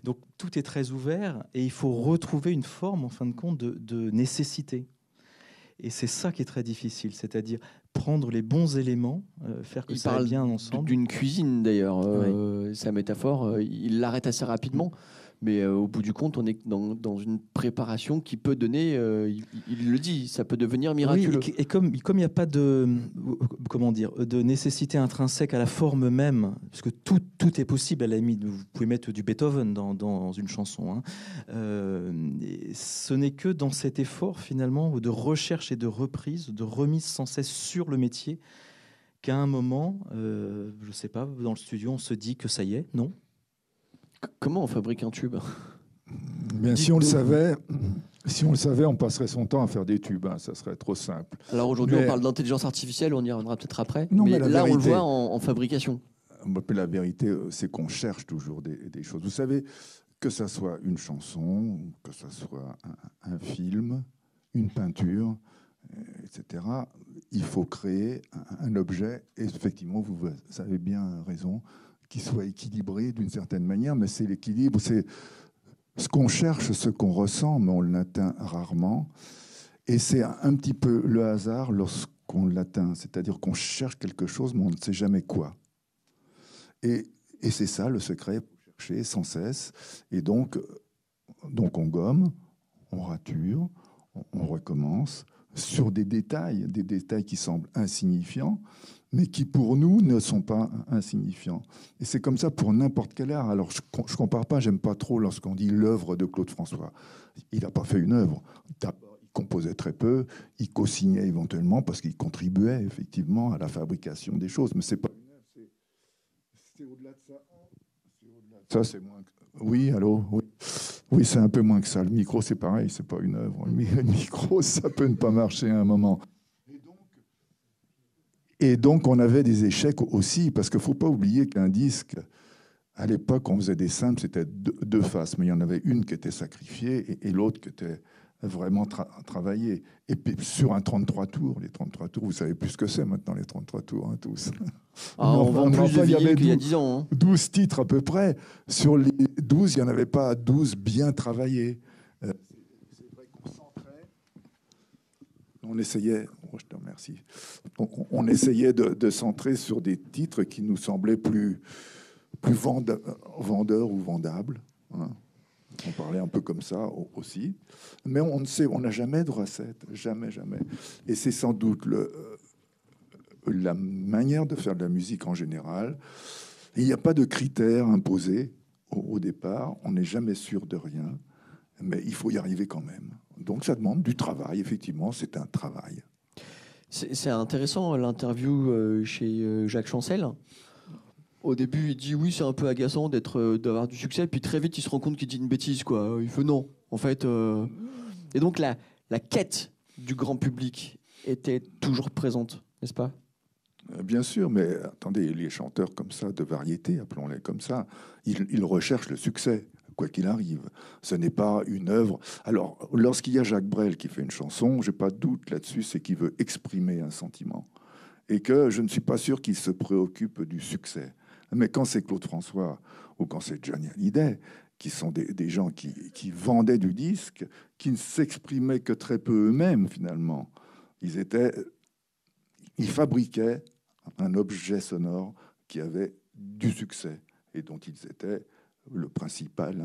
donc, tout est très ouvert et il faut retrouver une forme, en fin de compte, de nécessité. Et c'est ça qui est très difficile, c'est-à-dire prendre les bons éléments, faire que ça aille bien ensemble. D'une cuisine d'ailleurs, sa métaphore, il l'arrête assez rapidement, mais au bout du compte, on est dans une préparation qui peut donner, il le dit, ça peut devenir miraculeux. Oui, et comme il n'y a pas de nécessité intrinsèque à la forme même, parce que tout est possible à la limite, vous pouvez mettre du Beethoven dans une chanson, hein. Ce n'est que dans cet effort finalement de recherche et de reprise, de remise sans cesse sur le métier, qu'à un moment, je ne sais pas, dans le studio, on se dit que ça y est, non? Comment on fabrique un tube? Bien, si on le savait, on passerait son temps à faire des tubes. Hein, ça serait trop simple. Alors aujourd'hui, on parle d'intelligence artificielle, on y reviendra peut-être après. Non, mais là, vérité, on le voit en en fabrication. La vérité, c'est qu'on cherche toujours des choses. Vous savez, que ça soit une chanson, que ça soit un film, une peinture, etc., il faut créer un objet. Et effectivement, vous avez bien raison, qui soit équilibré d'une certaine manière, mais c'est l'équilibre, c'est ce qu'on cherche, ce qu'on ressent, mais on l'atteint rarement. Et c'est un petit peu le hasard lorsqu'on l'atteint, c'est-à-dire qu'on cherche quelque chose, mais on ne sait jamais quoi. Et c'est ça le secret, pour chercher sans cesse. Et donc on gomme, on rature, on recommence sur des détails qui semblent insignifiants, mais qui pour nous ne sont pas insignifiants. Et c'est comme ça pour n'importe quel art. Alors je ne compare pas, j'aime pas trop lorsqu'on dit l'œuvre de Claude François. Il n'a pas fait une œuvre. D'abord, il composait très peu, il co-signait éventuellement parce qu'il contribuait effectivement à la fabrication des choses. Mais c'est pas une œuvre, c'est au-delà de ça. Ça, c'est moins. Oui, allô, oui. Oui, c'est un peu moins que ça. Le micro, c'est pareil, c'est pas une œuvre. Le micro, ça peut ne pas marcher à un moment. Et donc, on avait des échecs aussi, parce qu'il ne faut pas oublier qu'un disque, à l'époque, on faisait des simples, c'était deux faces, mais il y en avait une qui était sacrifiée et l'autre qui était vraiment travaillée. Et puis, sur un 33 tours, les 33 tours, vous savez plus ce que c'est maintenant, les 33 tours, hein, tous. On vend plus de vinyle qu'il y a 10 ans. Hein. 12 titres à peu près. Sur les 12, il n'y en avait pas 12 bien travaillés. C'est vrai qu'on centrait. On essayait, je te remercie, on essayait de centrer sur des titres qui nous semblaient plus vendeurs ou vendables. Hein. On parlait un peu comme ça aussi. Mais on ne sait, on n'a jamais de recette, jamais. Et c'est sans doute la manière de faire de la musique en général. Il n'y a pas de critères imposés au départ. On n'est jamais sûr de rien. Mais il faut y arriver quand même. Donc ça demande du travail, effectivement, c'est un travail. C'est intéressant l'interview chez Jacques Chancel. Au début, il dit oui, c'est un peu agaçant d'avoir du succès, puis très vite, il se rend compte qu'il dit une bêtise, quoi. Il fait non, en fait. Et donc la quête du grand public était toujours présente, n'est-ce pas? Bien sûr, mais attendez, les chanteurs comme ça, de variété, appelons-les comme ça, ils recherchent le succès, quoi qu'il arrive. Ce n'est pas une œuvre. Alors, lorsqu'il y a Jacques Brel qui fait une chanson, j'ai pas de doute là-dessus, c'est qu'il veut exprimer un sentiment. Et que je ne suis pas sûr qu'il se préoccupe du succès. Mais quand c'est Claude François ou quand c'est Johnny Hallyday, qui sont des gens qui vendaient du disque, qui ne s'exprimaient que très peu eux-mêmes, finalement, ils fabriquaient un objet sonore qui avait du succès et dont ils étaient le principal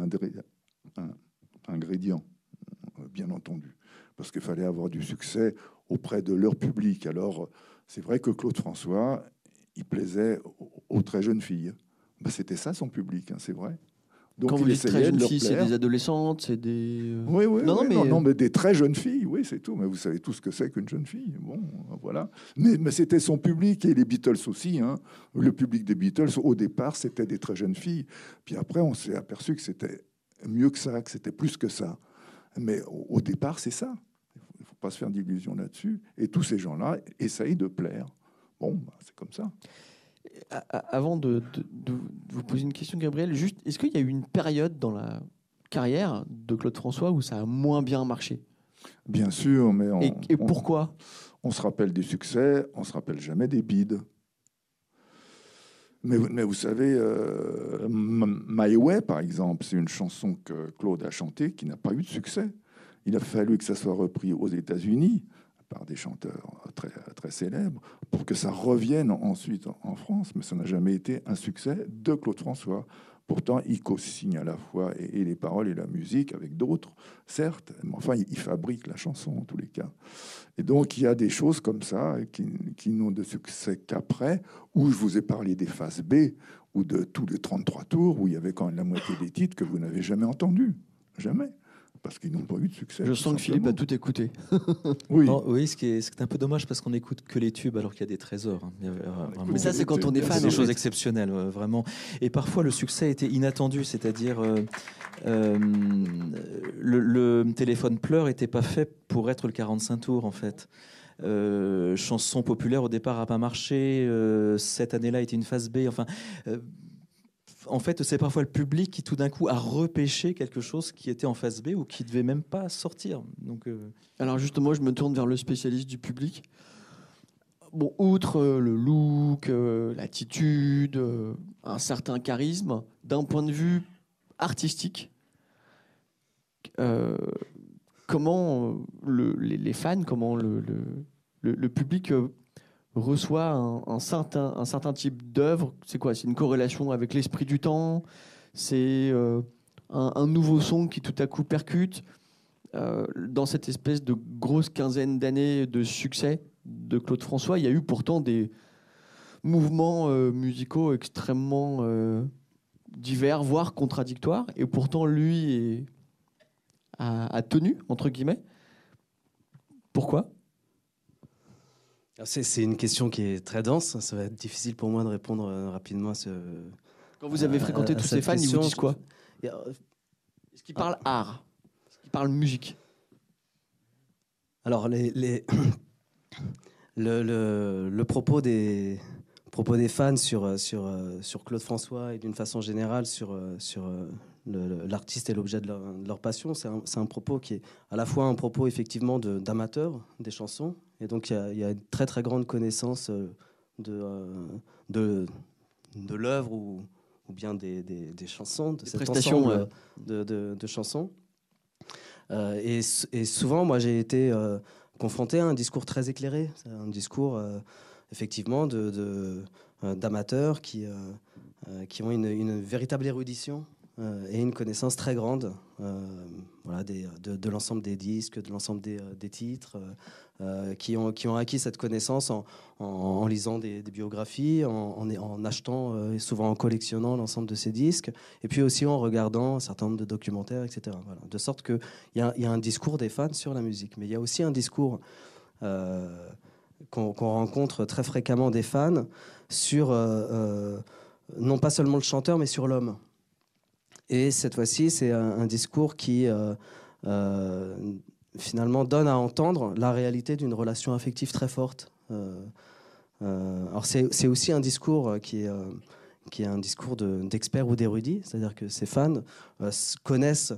ingrédient, bien entendu, parce qu'il fallait avoir du succès auprès de leur public. Alors, c'est vrai que Claude François, il plaisait aux très jeunes filles. Ben, c'était ça son public, hein, c'est vrai. Donc, Quand vous dites très jeunes filles, c'est plaire. des adolescentes, c'est des... Oui, non, mais des très jeunes filles, oui, c'est tout. Mais vous savez tout ce que c'est qu'une jeune fille. Bon, voilà. Mais c'était son public, et les Beatles aussi. Hein. Le public des Beatles, au départ, c'était des très jeunes filles. Puis après, on s'est aperçu que c'était mieux que ça, que c'était plus que ça. Mais au départ, c'est ça. Il ne faut pas se faire d'illusions là-dessus. Et tous ces gens-là essayent de plaire. Bon, bah, c'est comme ça. Avant de vous poser une question, Gabriel, juste, est-ce qu'il y a eu une période dans la carrière de Claude François où ça a moins bien marché? Bien sûr, mais et pourquoi? On se rappelle des succès, on se rappelle jamais des bides. Mais vous savez, My Way, par exemple, c'est une chanson que Claude a chantée qui n'a pas eu de succès. Il a fallu que ça soit repris aux États-Unis par des chanteurs très, très célèbres pour que ça revienne ensuite en France. Mais ça n'a jamais été un succès de Claude François. Pourtant, il co-signe à la fois et les paroles et la musique avec d'autres, certes, mais enfin, il fabrique la chanson en tous les cas. Et donc, il y a des choses comme ça qui n'ont de succès qu'après, où je vous ai parlé des phases B, ou de tous les 33 tours, où il y avait quand même la moitié des titres que vous n'avez jamais entendus. Jamais. Parce qu'ils n'ont pas eu de succès. Je sens que Philippe a tout écouté. Oui, non, oui, ce qui est un peu dommage parce qu'on n'écoute que les tubes alors qu'il y a des trésors. Hein. Mais ça, c'est quand on est fan. C'est des choses exceptionnelles, vraiment. Et parfois, le succès était inattendu, c'est-à-dire le téléphone pleure n'était pas fait pour être le 45 tours, en fait. Chanson populaire, au départ, n'a pas marché. Cette année-là était une phase B. Enfin... en fait, c'est parfois le public qui, tout d'un coup, a repêché quelque chose qui était en phase B ou qui ne devait même pas sortir. Donc, Alors, justement, je me tourne vers le spécialiste du public. Bon, outre le look, l'attitude, un certain charisme, d'un point de vue artistique, comment les fans, comment le public reçoit un certain type d'œuvre? C'est quoi? C'est une corrélation avec l'esprit du temps? C'est un nouveau son qui tout à coup percute? Dans cette espèce de grosse quinzaine d'années de succès de Claude François, il y a eu pourtant des mouvements musicaux extrêmement divers, voire contradictoires, et pourtant lui a tenu, entre guillemets. Pourquoi? C'est une question qui est très dense. Ça va être difficile pour moi de répondre rapidement à ce. Quand vous avez fréquenté tous ces fans, ils vous disent quoi? Est-ce qu'ils parlent art? Est-ce qu'ils parlent musique? Alors, le propos des fans sur Claude François et d'une façon générale sur l'artiste et l'objet de leur passion, c'est un propos qui est à la fois un propos effectivement d'amateurs des chansons, et donc il y a une très très grande connaissance de l'œuvre ou bien des chansons, de cet ensemble de chansons. Et souvent, moi, j'ai été confronté à un discours très éclairé, un discours effectivement d'amateurs qui ont une véritable érudition et une connaissance très grande voilà, de l'ensemble des disques, de l'ensemble des titres, qui ont acquis cette connaissance en lisant des biographies, en achetant et souvent en collectionnant l'ensemble de ces disques, et puis aussi en regardant un certain nombre de documentaires, etc. Voilà. De sorte qu'il y a un discours des fans sur la musique, mais il y a aussi un discours qu'on rencontre très fréquemment des fans sur non pas seulement le chanteur, mais sur l'homme. Et cette fois-ci, c'est un discours qui finalement donne à entendre la réalité d'une relation affective très forte. Alors c'est aussi un discours qui est un discours d'experts ou d'érudits, c'est-à-dire que ces fans connaissent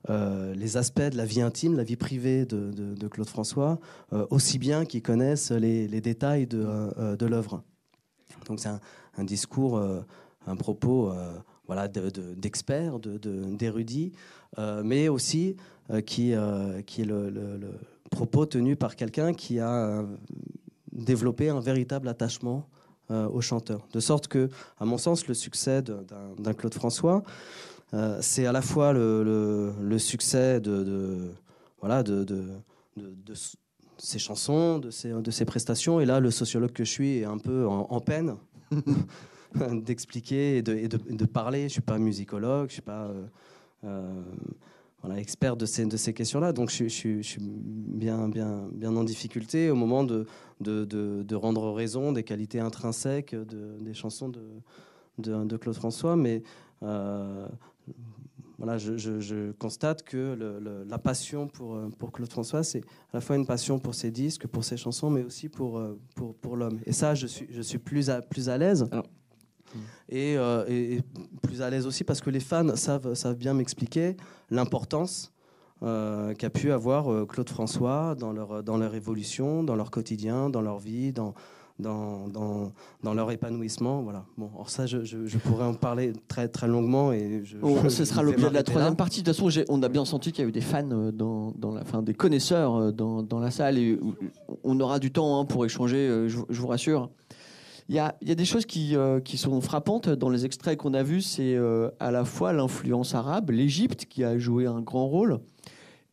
les aspects de la vie intime, la vie privée de Claude François, aussi bien qu'ils connaissent les détails de l'œuvre. Donc c'est un discours, un propos voilà, d'experts, d'érudits, mais aussi qui est le propos tenu par quelqu'un qui a développé un véritable attachement au chanteur. De sorte que, à mon sens, le succès d'un Claude François, c'est à la fois le succès de ses chansons, de ses prestations, et là, le sociologue que je suis est un peu en peine d'expliquer et de parler. Je ne suis pas musicologue, je ne suis pas voilà, expert de ces questions-là, donc je suis bien en difficulté au moment de rendre raison des qualités intrinsèques des chansons de Claude François, mais voilà, je constate que la passion pour Claude François, c'est à la fois une passion pour ses disques, pour ses chansons, mais aussi pour l'homme. Et ça, je suis plus à l'aise. Alors, et plus à l'aise aussi parce que les fans savent bien m'expliquer l'importance qu'a pu avoir Claude François dans leur évolution, dans leur quotidien, dans leur vie, dans leur épanouissement. Voilà. Bon, alors ça, je pourrais en parler très, très longuement. Ce sera l'objet de la troisième partie. De toute façon, on a bien senti qu'il y avait des fans, des connaisseurs dans la salle. Et on aura du temps pour échanger, je vous rassure. Il y a des choses qui sont frappantes dans les extraits qu'on a vus. C'est à la fois l'influence arabe, l'Égypte qui a joué un grand rôle,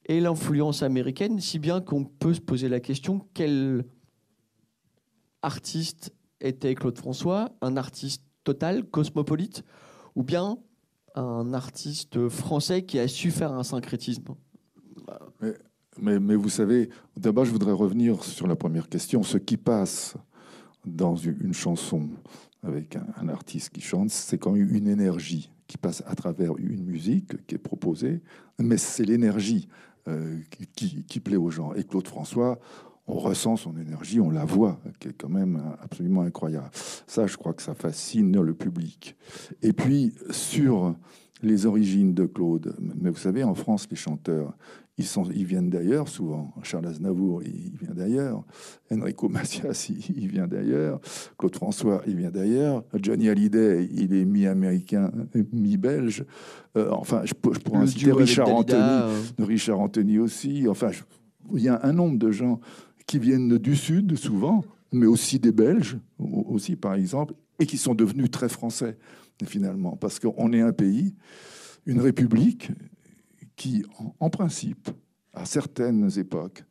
et l'influence américaine, si bien qu'on peut se poser la question quel artiste était Claude François, un artiste total, cosmopolite, ou bien un artiste français qui a su faire un syncrétisme. Mais vous savez, d'abord je voudrais revenir sur la première question. Ce qui passe dans une chanson avec un artiste qui chante, c'est quand même une énergie qui passe à travers une musique qui est proposée, mais c'est l'énergie qui plaît aux gens. Et Claude François, on ressent son énergie, on la voit, qui est quand même absolument incroyable. Ça, je crois que ça fascine le public. Et puis, sur les origines de Claude, mais vous savez, en France, les chanteurs, ils viennent d'ailleurs souvent. Charles Aznavour, il vient d'ailleurs. Enrico Macias, il vient d'ailleurs. Claude François, il vient d'ailleurs. Johnny Hallyday, il est mi-américain, mi-belge. Enfin, je pourrais en citer Richard Anthony aussi. Enfin, il y a un nombre de gens qui viennent du Sud, souvent, mais aussi des Belges, aussi, par exemple, et qui sont devenus très français, finalement. Parce qu'on est un pays, une république, qui, en principe, à certaines époques,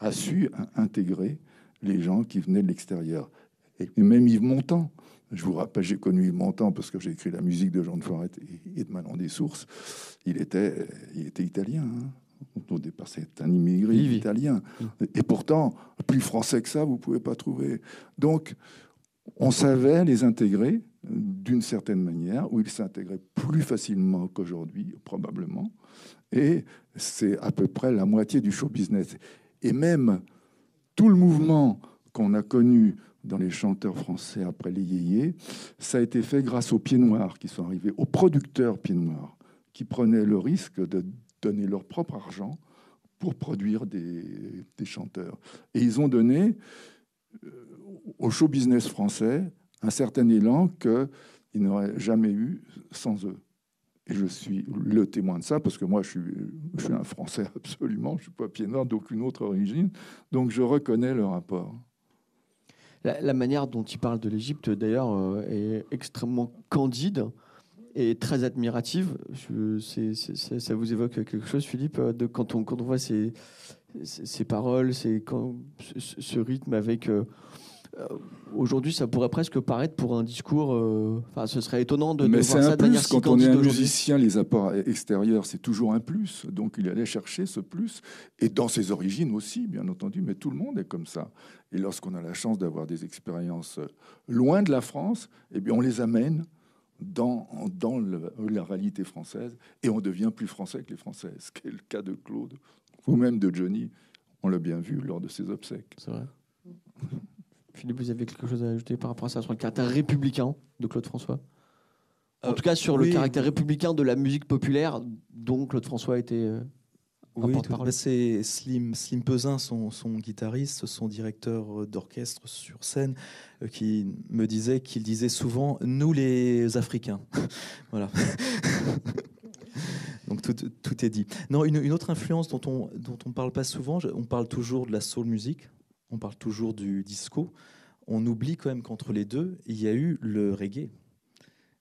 a su intégrer les gens qui venaient de l'extérieur. Et même Yves Montand. Je vous rappelle, j'ai connu Yves Montand parce que j'ai écrit la musique de Jean de Forest et de Manon des Sources. Il était italien. Au départ, c'est un immigré italien. Et pourtant, plus français que ça, vous ne pouvez pas trouver. Donc, on savait les intégrer d'une certaine manière, où ils s'intégraient plus facilement qu'aujourd'hui, probablement. Et c'est à peu près la moitié du show business. Et même tout le mouvement qu'on a connu dans les chanteurs français après les yéyés, ça a été fait grâce aux pieds noirs qui sont arrivés, aux producteurs pieds noirs, qui prenaient le risque de donner leur propre argent pour produire des chanteurs. Et ils ont donné au show business français un certain élan qu'ils n'auraient jamais eu sans eux. Et je suis le témoin de ça, parce que moi, je suis un Français absolument, je ne suis pas pied noir d'aucune autre origine, donc je reconnais le rapport. La manière dont il parle de l'Égypte, d'ailleurs, est extrêmement candide est très admirative. Ça vous évoque quelque chose, Philippe, quand on voit ces paroles, ce rythme avec... aujourd'hui, ça pourrait presque paraître pour un discours... ce serait étonnant de voir ça de manière si quand on est candide un aujourd'hui. musicien, les apports extérieurs, c'est toujours un plus. Donc, il allait chercher ce plus. Et dans ses origines aussi, bien entendu. Mais tout le monde est comme ça. Et lorsqu'on a la chance d'avoir des expériences loin de la France, eh bien, on les amène dans la réalité française. Et on devient plus français que les Français. Ce qui est le cas de Claude, ou même de Johnny. On l'a bien vu lors de ses obsèques. C'est vrai. Philippe, vous avez quelque chose à ajouter par rapport à ça, sur le caractère républicain de Claude François? En tout cas, sur le caractère républicain de la musique populaire dont Claude François était un porte-parole. C'est Slim Pesin, son guitariste, son directeur d'orchestre sur scène, qui me disait qu'il disait souvent « nous les Africains ». Voilà. Donc tout est dit. Non, une autre influence dont on parle pas souvent, on parle toujours de la soul music, on parle toujours du disco. On oublie quand même qu'entre les deux, il y a eu le reggae.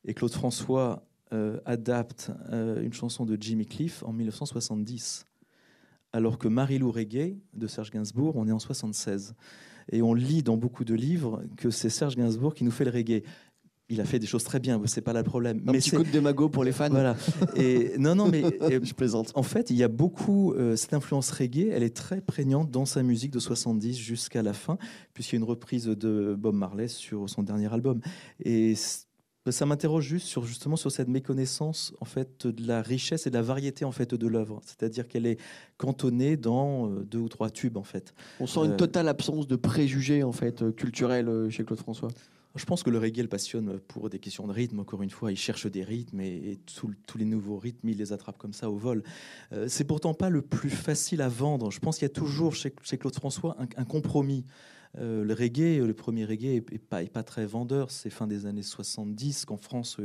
Et Claude François adapte une chanson de Jimmy Cliff en 1970, alors que Marie-Lou Reggae de Serge Gainsbourg, on est en 1976. Et on lit dans beaucoup de livres que c'est Serge Gainsbourg qui nous fait le reggae. Il a fait des choses très bien, c'est pas là le problème. Un petit coup de démago pour les fans. Voilà. Et non, mais je plaisante. En fait, il y a beaucoup cette influence reggae. Elle est très prégnante dans sa musique de 70 jusqu'à la fin, puisqu'il y a une reprise de Bob Marley sur son dernier album. Et ça m'interroge justement sur cette méconnaissance en fait de la richesse et de la variété en fait de l'œuvre. C'est-à-dire qu'elle est cantonnée dans 2 ou 3 tubes en fait. On sent une totale absence de préjugés en fait culturels chez Claude François. Je pense que le reggae le passionne pour des questions de rythme. Encore une fois, il cherche des rythmes et tous les nouveaux rythmes, il les attrape comme ça au vol. C'est pourtant pas le plus facile à vendre. Je pense qu'il y a toujours chez Claude François un compromis. Le reggae, le premier reggae est pas très vendeur. C'est fin des années 70 qu'en France,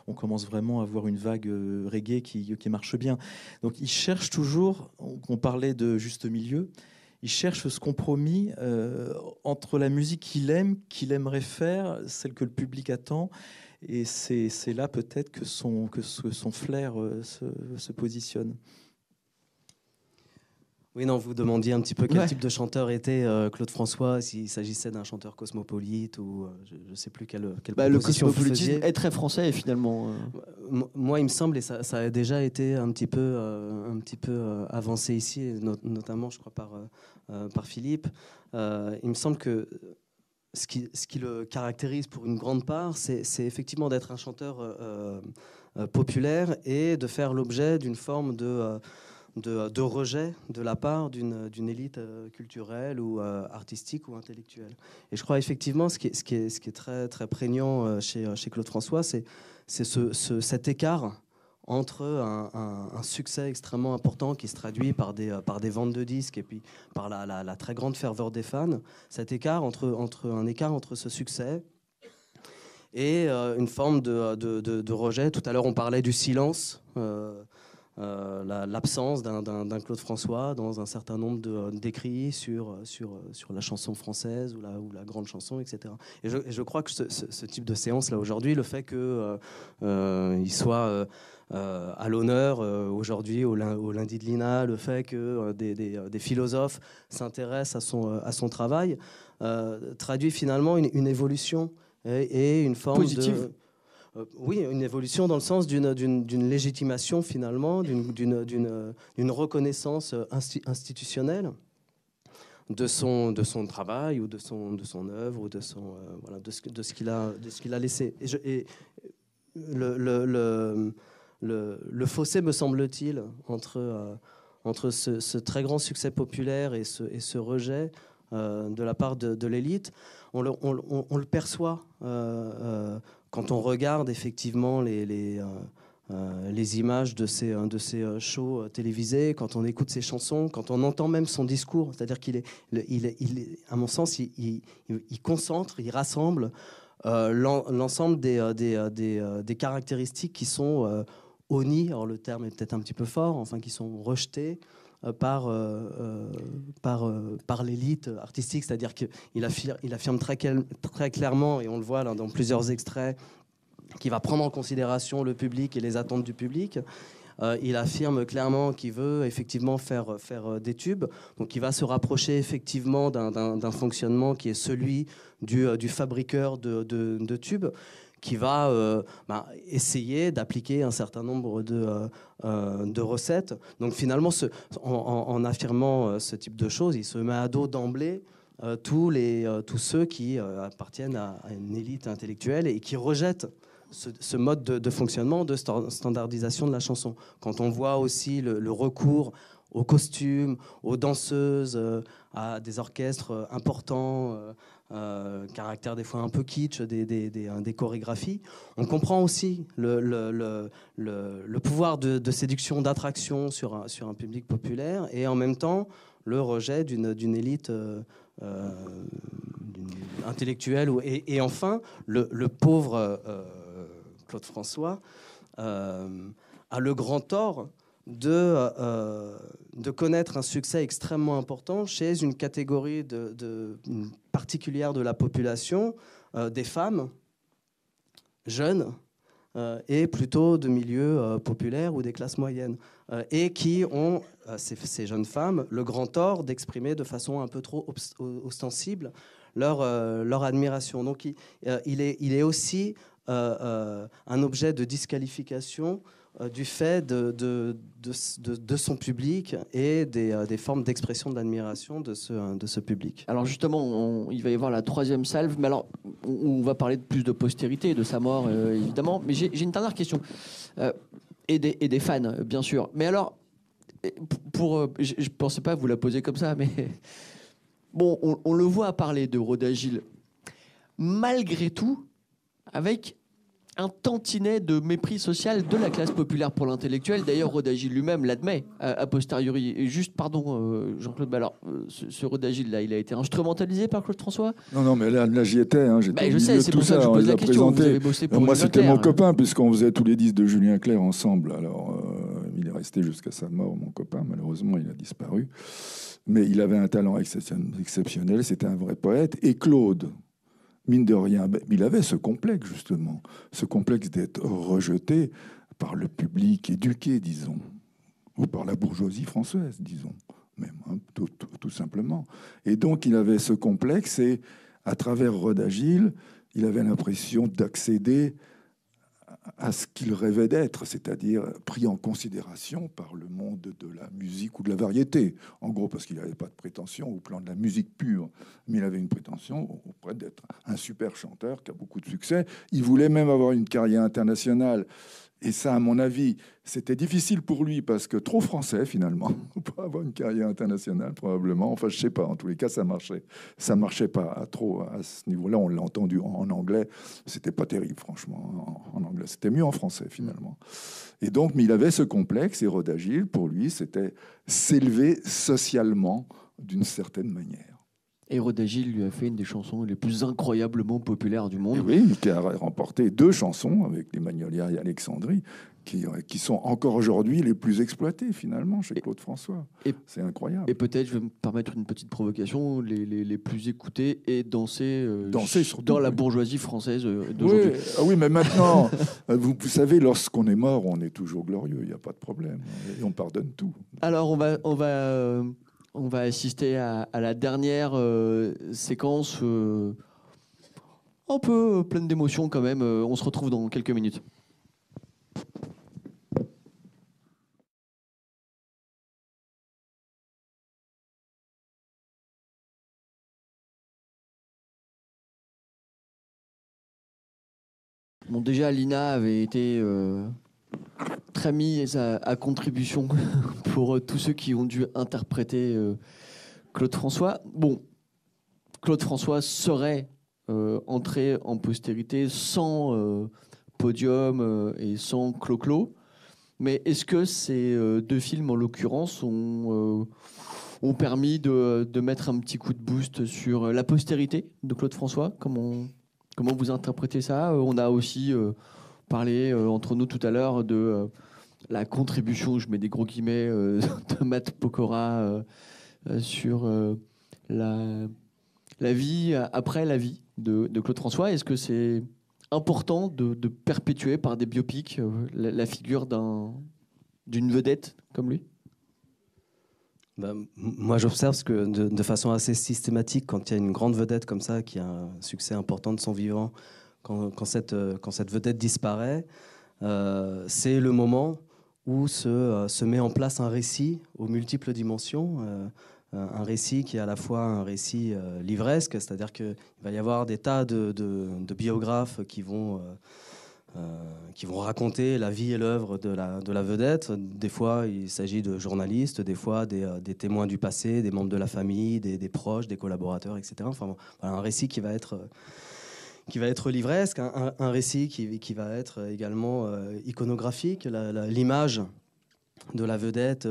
on commence vraiment à avoir une vague reggae qui marche bien. Donc il cherche toujours, on parlait de juste milieu, il cherche ce compromis entre la musique qu'il aimerait faire, celle que le public attend, et c'est là peut-être que son flair se positionne. Oui, non, vous demandiez un petit peu quel type de chanteur était Claude François, s'il s'agissait d'un chanteur cosmopolite ou je ne sais plus quelle le cosmopolitisme est très français finalement. Moi, il me semble, et ça a déjà été un petit peu avancé ici, notamment, je crois, par Philippe. Il me semble que ce qui le caractérise pour une grande part, c'est effectivement d'être un chanteur populaire et de faire l'objet d'une forme de rejet de la part d'une élite culturelle ou artistique ou intellectuelle. Et je crois effectivement ce qui est très, très prégnant chez Claude François, c'est cet écart entre un succès extrêmement important qui se traduit par des ventes de disques et puis par la très grande ferveur des fans, cet écart entre ce succès et une forme de rejet. Tout à l'heure, on parlait du silence, l'absence d'un Claude François dans un certain nombre d'écrits sur la chanson française ou la grande chanson, etc. Et je crois que ce type de séance-là aujourd'hui, le fait qu'il soit à l'honneur aujourd'hui au lundi de l'INA, le fait que des philosophes s'intéressent à son travail, traduit finalement une évolution et une forme positive. Oui, une évolution dans le sens d'une légitimation finalement, d'une reconnaissance institutionnelle de son travail ou de son œuvre ou de ce qu'il a laissé. Et le fossé, me semble-t-il, entre ce très grand succès populaire et ce rejet de la part de l'élite, on le perçoit quand on regarde effectivement les images de ces shows télévisés, quand on écoute ses chansons, quand on entend même son discours. C'est-à-dire qu'il est, à mon sens, il concentre, il rassemble l'ensemble des caractéristiques qui sont honnies, alors le terme est peut-être un petit peu fort, enfin qui sont rejetées par l'élite artistique, c'est-à-dire qu'il affirme très clairement, et on le voit là, dans plusieurs extraits, qui va prendre en considération le public et les attentes du public. Il affirme clairement qu'il veut effectivement faire des tubes, donc il va se rapprocher effectivement d'un fonctionnement qui est celui du fabriqueur de tubes, qui va essayer d'appliquer un certain nombre de recettes. Donc finalement, en affirmant ce type de choses, il se met à dos d'emblée tous ceux qui appartiennent à une élite intellectuelle et qui rejettent ce mode de fonctionnement, de standardisation de la chanson. Quand on voit aussi le recours aux costumes, aux danseuses, à des orchestres importants, caractère des fois un peu kitsch, des chorégraphies, on comprend aussi le pouvoir de séduction, d'attraction sur un public populaire, et en même temps le rejet d'une élite intellectuelle. Et enfin, le pauvre Claude François a le grand tort de connaître un succès extrêmement important chez une catégorie particulière de la population, des femmes jeunes et plutôt de milieux populaires ou des classes moyennes, et qui ont, ces jeunes femmes, le grand tort d'exprimer de façon un peu trop ostensible leur admiration. Donc il est aussi un objet de disqualification du fait de son public et des formes d'expression de l'admiration de ce public. Alors justement, il va y avoir la troisième salve, mais alors on va parler plus de postérité, de sa mort évidemment, mais j'ai une dernière question, et des fans bien sûr, mais alors, je pensais pas vous la poser comme ça, mais bon, on le voit parler de Rodagil, malgré tout, avec un tantinet de mépris social de la classe populaire pour l'intellectuel. D'ailleurs, Rodagil lui-même l'admet a posteriori. Et juste, pardon, Jean-Claude, ce Rodagil-là, il a été instrumentalisé par Claude François? Non, mais là j'y étais. J'étais je sais, c'est pour ça que je pose la question. Vous avez bossé pour moi, Julien c'était Clerc, mon copain, puisqu'on faisait tous les disques de Julien Clerc ensemble. Alors, il est resté jusqu'à sa mort, mon copain. Malheureusement, il a disparu. Mais il avait un talent exceptionnel. C'était un vrai poète. Et Claude, mine de rien, il avait ce complexe, justement, ce complexe d'être rejeté par le public éduqué, disons, ou par la bourgeoisie française, disons, même, tout simplement. Et donc, il avait ce complexe, et à travers Rodagil, il avait l'impression d'accéder à ce qu'il rêvait d'être, c'est-à-dire pris en considération par le monde de la musique ou de la variété. En gros, parce qu'il n'avait pas de prétention au plan de la musique pure, mais il avait une prétention auprès d'être un super chanteur qui a beaucoup de succès. Il voulait même avoir une carrière internationale. Et ça, à mon avis, c'était difficile pour lui parce que trop français, finalement, pour avoir une carrière internationale, probablement. Enfin, je sais pas. En tous les cas, ça marchait. Ça marchait pas trop à ce niveau-là. On l'a entendu en anglais. C'était pas terrible, franchement, en anglais. C'était mieux en français, finalement. Et donc, mais il avait ce complexe. Et Rodagil, pour lui, c'était s'élever socialement d'une certaine manière. Et Rodagil lui a fait une des chansons les plus incroyablement populaires du monde. Et oui, qui a remporté 2 chansons avec les Magnolias et Alexandrie, qui sont encore aujourd'hui les plus exploitées, finalement, chez Claude François. C'est incroyable. Et peut-être, je vais me permettre une petite provocation, les plus écoutées et dansées dans la bourgeoisie française d'aujourd'hui. Oui. Ah oui, mais maintenant, vous savez, lorsqu'on est mort, on est toujours glorieux, il n'y a pas de problème. Et on pardonne tout. Alors, on va assister à la dernière séquence un peu pleine d'émotions quand même. On se retrouve dans quelques minutes. Bon, déjà, Lina avait été très mise à contribution pour tous ceux qui ont dû interpréter Claude François. Bon, Claude François serait entré en postérité sans Podium et sans Clo-Clo. Mais est-ce que ces 2 films, en l'occurrence, ont permis de mettre un petit coup de boost sur la postérité de Claude François? Comment vous interprétez ça? On a aussi parlé entre nous tout à l'heure de la contribution, je mets des gros guillemets, de Matt Pokora sur la vie après la vie de Claude François. Est-ce que c'est important de perpétuer par des biopics la figure d'une vedette comme lui? Moi, j'observe que de façon assez systématique, quand il y a une grande vedette comme ça, qui a un succès important de son vivant, quand cette vedette disparaît, c'est le moment où se met en place un récit aux multiples dimensions, un récit qui est à la fois un récit livresque, c'est-à-dire qu'il va y avoir des tas de biographes qui vont raconter la vie et l'œuvre de la vedette. Des fois, il s'agit de journalistes, des fois des témoins du passé, des membres de la famille, des proches, des collaborateurs, etc. Enfin, voilà, un récit qui va être livresque, un récit qui va être également iconographique. L'image de la vedette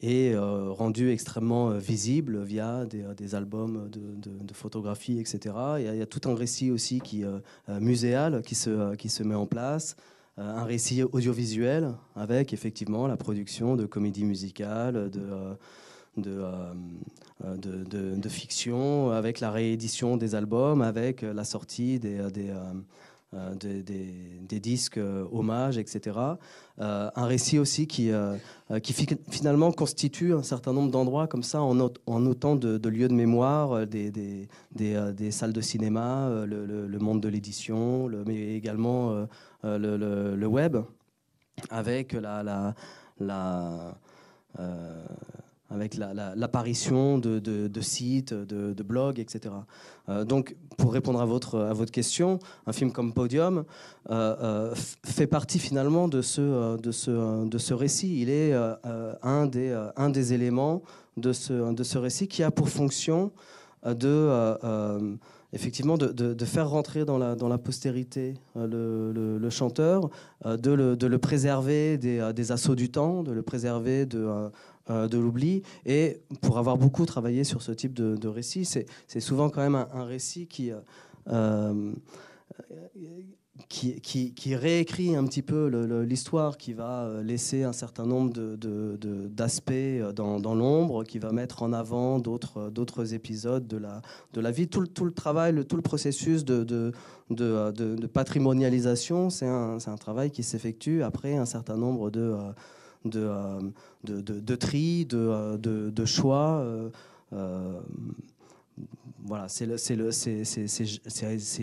est rendue extrêmement visible via des albums de photographies, etc. Il y a tout un récit aussi muséal qui se met en place, un récit audiovisuel avec effectivement la production de comédies musicales, de fiction, avec la réédition des albums, avec la sortie des disques hommages, etc. Un récit aussi qui finalement constitue un certain nombre d'endroits comme ça, en autant de lieux de mémoire, des salles de cinéma, le monde de l'édition, mais également le web, avec avec l'apparition de sites, de blogs, etc. Donc, pour répondre à votre question, un film comme Podium fait partie finalement de ce récit. Il est un des éléments de ce récit qui a pour fonction effectivement de faire rentrer dans la postérité le chanteur, de le préserver des assauts du temps, de le préserver de l'oubli. Et pour avoir beaucoup travaillé sur ce type de récit, c'est souvent quand même un récit qui réécrit un petit peu l'histoire, qui va laisser un certain nombre d'aspects dans l'ombre, qui va mettre en avant d'autres épisodes de la vie. Tout le travail, tout le processus de patrimonialisation, c'est un travail qui s'effectue après un certain nombre de tri, de choix. Voilà, c'est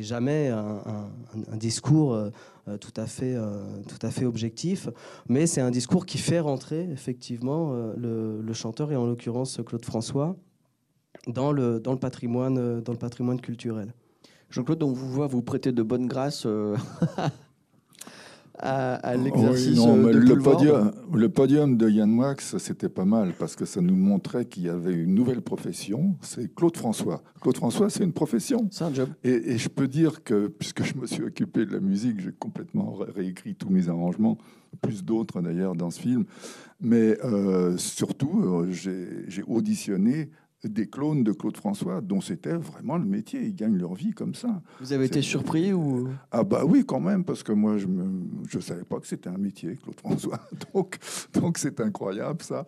jamais un discours tout à fait objectif, mais c'est un discours qui fait rentrer effectivement le chanteur, et en l'occurrence Claude François, dans le patrimoine culturel. Jean-Claude, on vous voit vous prêter de bonne grâce à l'exercice le podium de Yann Moix, c'était pas mal parce que ça nous montrait qu'il y avait une nouvelle profession, c'est Claude François. Claude François, c'est une profession. C'est un job. Et je peux dire que, puisque je me suis occupé de la musique, j'ai complètement réécrit tous mes arrangements, plus d'autres d'ailleurs dans ce film, mais surtout, j'ai auditionné des clones de Claude François, dont c'était vraiment le métier. Ils gagnent leur vie comme ça. Vous avez été surpris ou... Ah bah oui, quand même, parce que moi, je savais pas que c'était un métier, Claude François. Donc c'est incroyable, ça.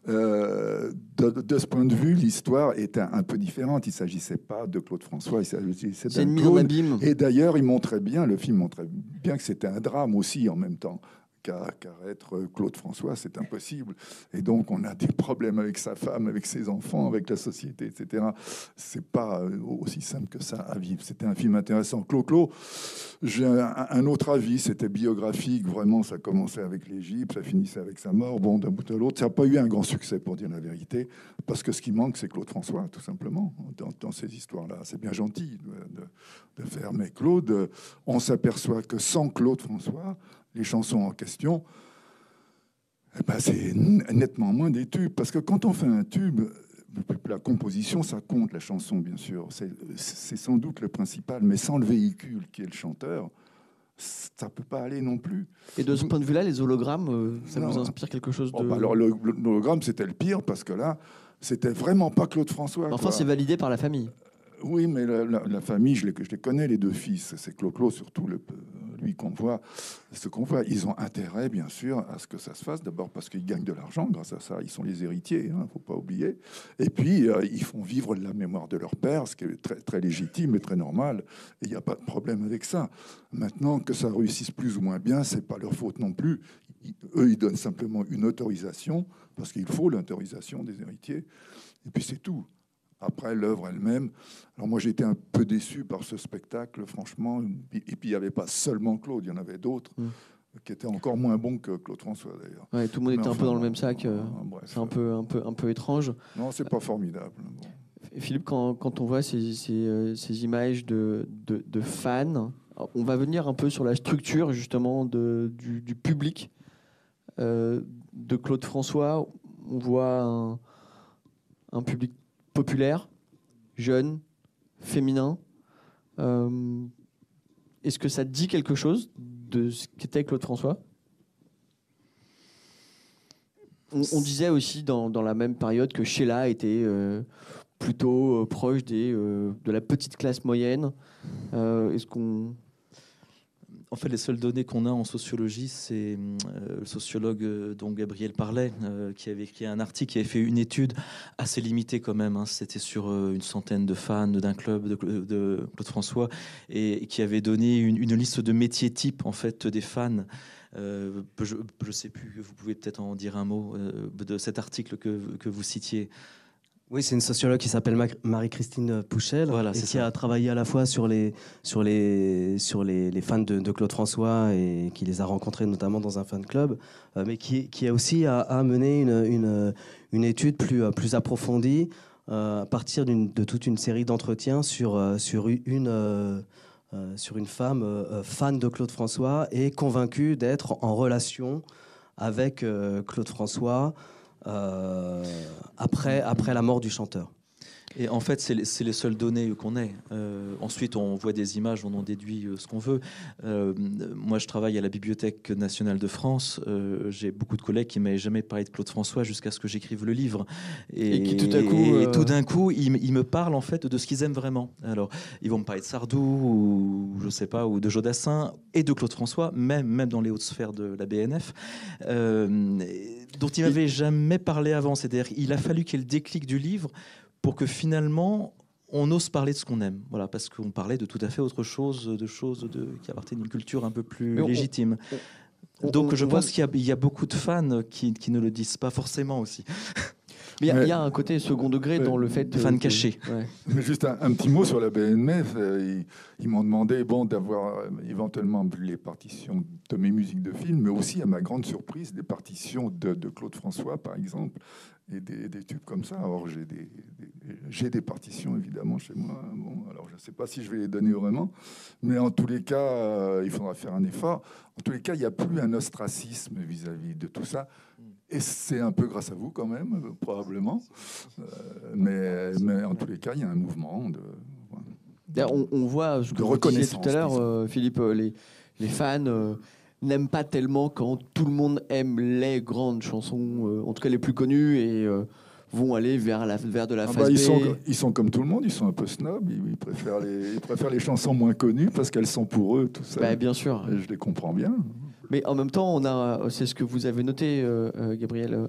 De ce point de vue, l'histoire était un peu différente. Il ne s'agissait pas de Claude François, il s'agissait d'un mise en abîme. Et d'ailleurs, le film montrait bien que c'était un drame aussi en même temps. Car être Claude François, c'est impossible. Et donc, on a des problèmes avec sa femme, avec ses enfants, avec la société, etc. C'est pas aussi simple que ça à vivre. C'était un film intéressant. Clo-Clo, j'ai un autre avis. C'était biographique. Vraiment, ça commençait avec l'Égypte, ça finissait avec sa mort. Bon, d'un bout à l'autre, ça n'a pas eu un grand succès, pour dire la vérité. Parce que ce qui manque, c'est Claude François, tout simplement, dans ces histoires-là. C'est bien gentil de faire. Mais Claude, on s'aperçoit que sans Claude François, les chansons en question, c'est nettement moins des tubes. Parce que quand on fait un tube, la composition, ça compte, la chanson, bien sûr. C'est sans doute le principal, mais sans le véhicule qui est le chanteur, ça ne peut pas aller non plus. Et de ce point de vue-là, les hologrammes, ça vous inspire quelque chose de... Alors, l'hologramme, c'était le pire, parce que là, c'était vraiment pas Claude François. Enfin, c'est validé par la famille. Oui, mais la famille, je les connais, les deux fils. C'est Clo-Clo, surtout le produit qu'on voit, ce qu'on voit. Ils ont intérêt, bien sûr, à ce que ça se fasse. D'abord parce qu'ils gagnent de l'argent grâce à ça. Ils sont les héritiers, il ne faut pas oublier. Et puis, ils font vivre la mémoire de leur père, ce qui est très, très légitime et très normal. Et il n'y a pas de problème avec ça. Maintenant, que ça réussisse plus ou moins bien, ce n'est pas leur faute non plus. Eux, ils donnent simplement une autorisation, parce qu'il faut l'autorisation des héritiers. Et puis, c'est tout. Après, l'œuvre elle-même. Alors moi, j'ai été un peu déçu par ce spectacle, franchement. Et puis, il n'y avait pas seulement Claude, il y en avait d'autres qui étaient encore moins bons que Claude François, d'ailleurs. Ouais, tout le monde était un peu dans le même sac. Bref, c'est un peu étrange. Non, c'est pas formidable. Bon. Philippe, quand on voit ces images de fans, on va venir un peu sur la structure, justement, du public de Claude François. On voit un public populaire, jeune, féminin. Est-ce que ça dit quelque chose de ce qu'était Claude François ? On disait aussi dans la même période que Sheila était plutôt proche de la petite classe moyenne. Est-ce qu'on... En fait, les seules données qu'on a en sociologie, c'est le sociologue dont Gabriel parlait, qui avait écrit un article, qui avait fait une étude assez limitée quand même. C'était sur une centaine de fans d'un club de Claude François, et qui avait donné une liste de métiers types en fait des fans. Je ne sais plus, vous pouvez peut-être en dire un mot de cet article que vous citiez. Oui, c'est une sociologue qui s'appelle Marie-Christine Pouchel, voilà, et qui a travaillé à la fois sur les fans de Claude François, et qui les a rencontrés notamment dans un fan club, mais qui a aussi mené une étude plus approfondie à partir de toute une série d'entretiens sur une femme fan de Claude François et convaincue d'être en relation avec Claude François après la mort du chanteur. Et en fait, c'est les seules données qu'on ait. Ensuite, on voit des images, on en déduit ce qu'on veut. Moi, je travaille à la Bibliothèque nationale de France. J'ai beaucoup de collègues qui ne m'avaient jamais parlé de Claude François jusqu'à ce que j'écrive le livre. Et qui tout d'un coup, ils me parlent en fait de ce qu'ils aiment vraiment. Alors, ils vont me parler de Sardou, ou je sais pas, ou de Jodassin, et de Claude François, même dans les hautes sphères de la BNF, dont ils m'avaient jamais parlé avant. C'est-à-dire, il a fallu qu'il y ait le déclic du livre pour que finalement on ose parler de ce qu'on aime, voilà, parce qu'on parlait de tout à fait autre chose, de choses qui appartiennent à une culture un peu plus légitime. Donc je pense qu'il y a beaucoup de fans qui ne le disent pas forcément aussi. Mais il y a un côté second degré dans le fait de... Fans cachés. Ouais. Mais juste un petit mot sur la BNF. Ils m'ont demandé d'avoir éventuellement les partitions de mes musiques de films, mais aussi, à ma grande surprise, des partitions de Claude François, par exemple, et des tubes comme ça. Alors, j'ai des partitions, évidemment, chez moi. Bon, alors, je ne sais pas si je vais les donner vraiment, mais en tous les cas, il faudra faire un effort. En tous les cas, il n'y a plus un ostracisme vis-à-vis de tout ça. Et c'est un peu grâce à vous, quand même, probablement. Mais en tous les cas, il y a un mouvement de... Voilà. On voit ce que vous disiez tout à l'heure, Philippe, les fans... n'aiment pas tellement quand tout le monde aime les grandes chansons, en tout cas les plus connues, et vont aller vers de la phase B. Ils sont comme tout le monde, ils sont un peu snobs, ils préfèrent les chansons moins connues parce qu'elles sont pour eux, tout ça. Bah, bien sûr. Et je les comprends bien. Mais en même temps, c'est ce que vous avez noté, Gabriel,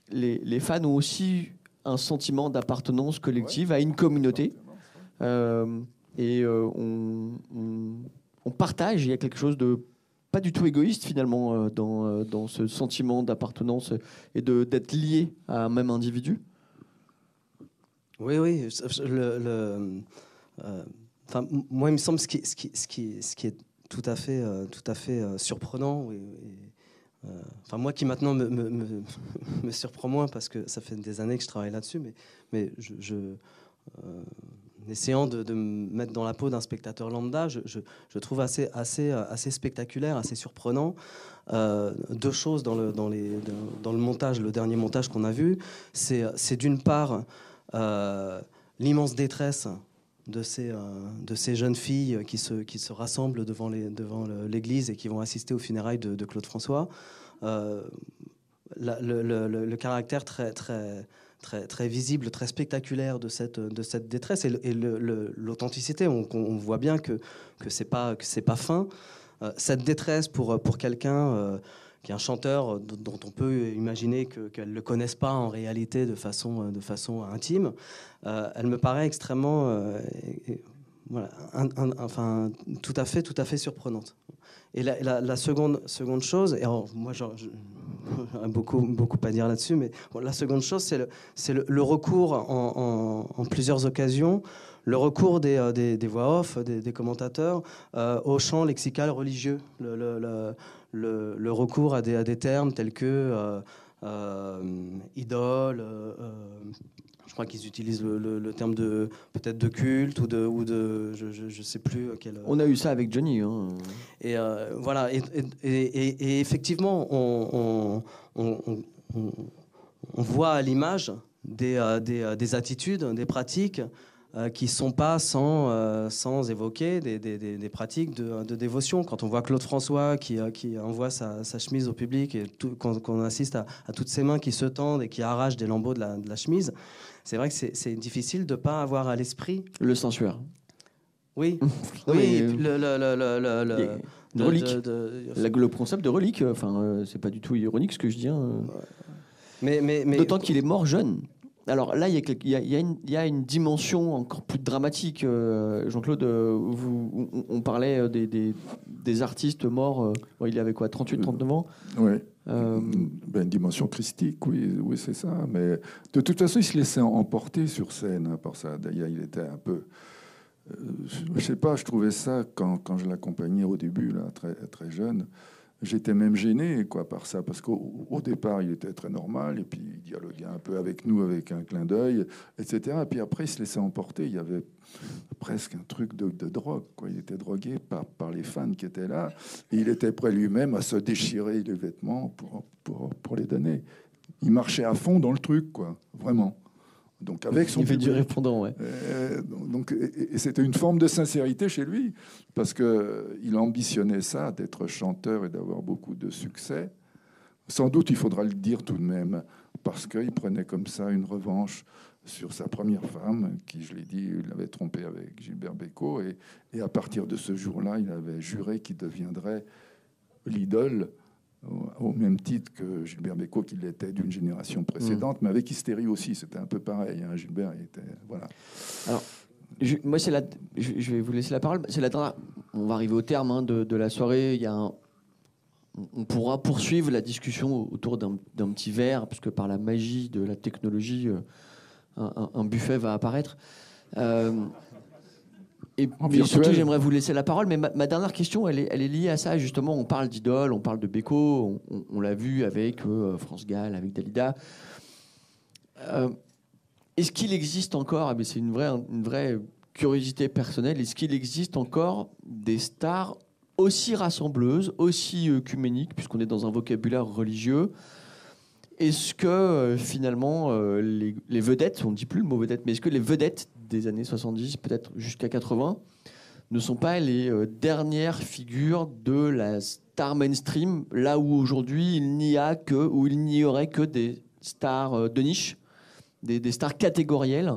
les fans ont aussi un sentiment d'appartenance collective à une communauté. Et on partage, il y a quelque chose de pas du tout égoïste finalement dans ce sentiment d'appartenance et d'être lié à un même individu. Oui. Moi, il me semble ce qui est tout à fait surprenant. Moi qui maintenant me surprend moins parce que ça fait des années que je travaille là-dessus, mais en essayant de me mettre dans la peau d'un spectateur lambda, je trouve assez spectaculaire, assez surprenant. Deux choses dans le montage, le dernier montage qu'on a vu, c'est d'une part l'immense détresse de ces jeunes filles qui se rassemblent devant l'église et qui vont assister aux funérailles de Claude François. Le caractère très, très, très, très visible, très spectaculaire de cette détresse. Et l'authenticité, on voit bien que c'est pas fin. Cette détresse pour quelqu'un qui est un chanteur dont on peut imaginer qu'elle ne le connaisse pas en réalité de façon intime, elle me paraît extrêmement voilà, enfin, tout à fait surprenante. Et la seconde chose, et alors, moi j'ai beaucoup à dire là-dessus, mais bon, la seconde chose, c'est le recours en plusieurs occasions, le recours des voix off, des commentateurs, au champ lexical religieux, le recours à des termes tels que idole, je crois qu'ils utilisent le terme peut-être de culte ou de je sais plus quel. On a eu ça avec Johnny. Hein. Et voilà. Et effectivement, on voit à l'image des attitudes, des pratiques qui sont pas sans évoquer des pratiques de dévotion. Quand on voit Claude François qui envoie sa chemise au public et qu'on assiste à toutes ses mains qui se tendent et qui arrachent des lambeaux de la chemise. C'est vrai que c'est difficile de ne pas avoir à l'esprit... Le sensuaire. Oui. Oui. Le relique. Le concept de relique, c'est pas du tout ironique ce que je dis. Mais d'autant qu'il est mort jeune. Alors là, il y a une dimension encore plus dramatique. Jean-Claude, on parlait des artistes morts. Il avait quoi, 38, 39 ans? Oui. Une dimension christique, oui, c'est ça. Mais de toute façon, il se laissait emporter sur scène par ça. D'ailleurs, il était un peu... je sais pas, je trouvais ça, quand je l'accompagnais au début, là, très, très jeune, j'étais même gêné par ça, parce qu'au départ, il était très normal, et puis il dialoguait un peu avec nous, avec un clin d'œil, etc. Et puis après, il se laissait emporter. Il y avait presque un truc de drogue, quoi. Il était drogué par les fans qui étaient là, et il était prêt lui-même à se déchirer les vêtements pour les donner. Il marchait à fond dans le truc, quoi, vraiment. Donc avec son public, du répondant, ouais. Et c'était une forme de sincérité chez lui, parce qu'il ambitionnait ça, d'être chanteur et d'avoir beaucoup de succès. Sans doute, il faudra le dire tout de même, parce qu'il prenait comme ça une revanche sur sa première femme, qui, je l'ai dit, il l'avait trompé avec Gilbert Bécaud, et à partir de ce jour-là, il avait juré qu'il deviendrait l'idole, au même titre que Gilbert Bécaud, qu'il était d'une génération précédente, mais avec Hystérie aussi, c'était un peu pareil. Hein. Gilbert était... Voilà. Alors, moi, je vais vous laisser la parole. On va arriver au terme de la soirée. On pourra poursuivre la discussion autour d'un petit verre, puisque par la magie de la technologie, un buffet va apparaître. Mais surtout, j'aimerais vous laisser la parole. Mais ma dernière question, elle est liée à ça. Justement, on parle d'idole, on parle de Bécaud, on l'a vu avec France Gall, avec Dalida. Est-ce qu'il existe encore, mais c'est une vraie curiosité personnelle, est-ce qu'il existe encore des stars aussi rassembleuses, aussi œcuméniques, puisqu'on est dans un vocabulaire religieux? Est-ce que finalement les vedettes, on ne dit plus le mot vedette, mais est-ce que les vedettes des années 70, peut-être jusqu'à 80, ne sont pas les dernières figures de la star mainstream, là où aujourd'hui il n'y aurait que des stars de niche, des stars catégorielles,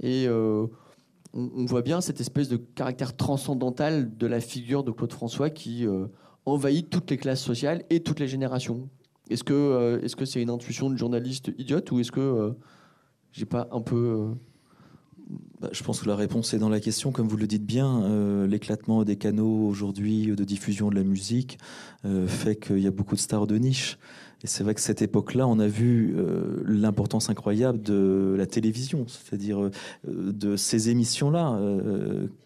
et on voit bien cette espèce de caractère transcendantal de la figure de Claude François qui envahit toutes les classes sociales et toutes les générations. Est-ce que c'est une intuition de journaliste idiote, ou est-ce que j'ai pas un peu... Je pense que la réponse est dans la question, comme vous le dites bien. L'éclatement des canaux aujourd'hui de diffusion de la musique fait qu'il y a beaucoup de stars de niche. Et c'est vrai que cette époque-là, on a vu l'importance incroyable de la télévision, c'est-à-dire de ces émissions-là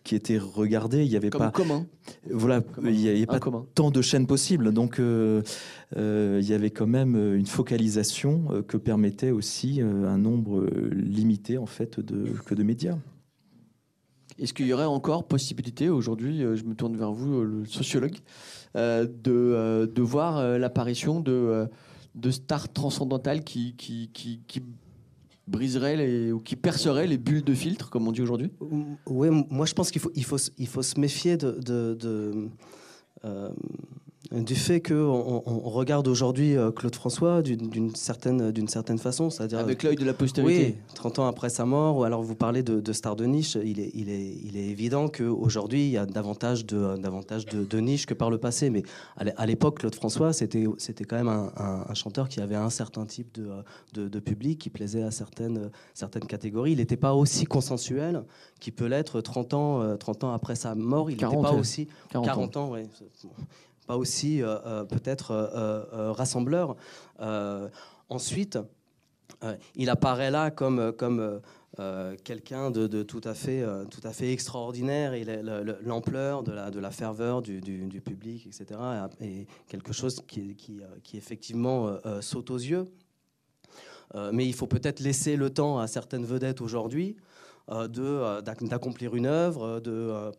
qui étaient regardées. Il n'y avait pas commun. Voilà, il n'y avait pas tant de chaînes possibles. Donc, il y avait quand même une focalisation que permettait aussi un nombre limité en fait de médias. Est-ce qu'il y aurait encore possibilité aujourd'hui, je me tourne vers vous, le sociologue, de voir l'apparition de stars transcendantales qui briseraient ou qui perceraient les bulles de filtre, comme on dit aujourd'hui? Oui, moi je pense qu'il faut se méfier Du fait qu'on regarde aujourd'hui Claude François d'une certaine façon, c'est-à-dire avec l'œil de la postérité. Oui, 30 ans après sa mort, ou alors vous parlez de stars de niche, il est évident qu'aujourd'hui il y a davantage de niches que par le passé, mais à l'époque Claude François c'était quand même un chanteur qui avait un certain type de public, qui plaisait à certaines catégories. Il n'était pas aussi consensuel qu'il peut l'être 30 ans après sa mort, il n'était pas aussi 40 ans, ouais. Pas aussi peut-être rassembleur. Ensuite, il apparaît là comme quelqu'un de tout à fait extraordinaire, et l'ampleur de la ferveur du public, etc. est quelque chose qui effectivement saute aux yeux. Mais il faut peut-être laisser le temps à certaines vedettes aujourd'hui d'accomplir une œuvre,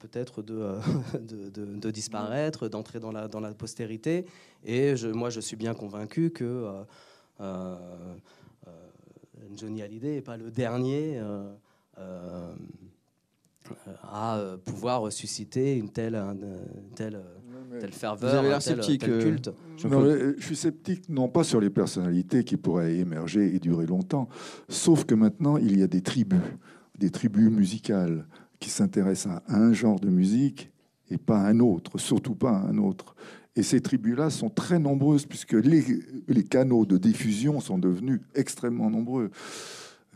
peut-être de disparaître, d'entrer dans la postérité. Et moi, je suis bien convaincu que Johnny Hallyday n'est pas le dernier à pouvoir susciter une telle ferveur, vous avez l'air un tel sceptique, culte. Non, mais je suis sceptique, non pas sur les personnalités qui pourraient émerger et durer longtemps, sauf que maintenant, il y a des tribus musicales qui s'intéressent à un genre de musique et pas à un autre, surtout pas à un autre. Et ces tribus-là sont très nombreuses puisque les canaux de diffusion sont devenus extrêmement nombreux.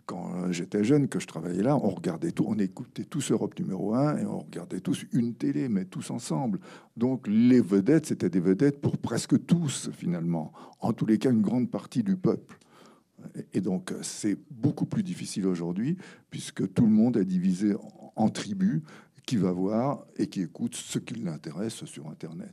Quand j'étais jeune, que je travaillais là, on regardait tout, on écoutait tous Europe numéro 1 et on regardait tous une télé, mais tous ensemble. Donc les vedettes, c'était des vedettes pour presque tous finalement, en tous les cas une grande partie du peuple. Et donc, c'est beaucoup plus difficile aujourd'hui, puisque tout le monde est divisé en tribus, qui va voir et qui écoute ce qui l'intéresse sur Internet.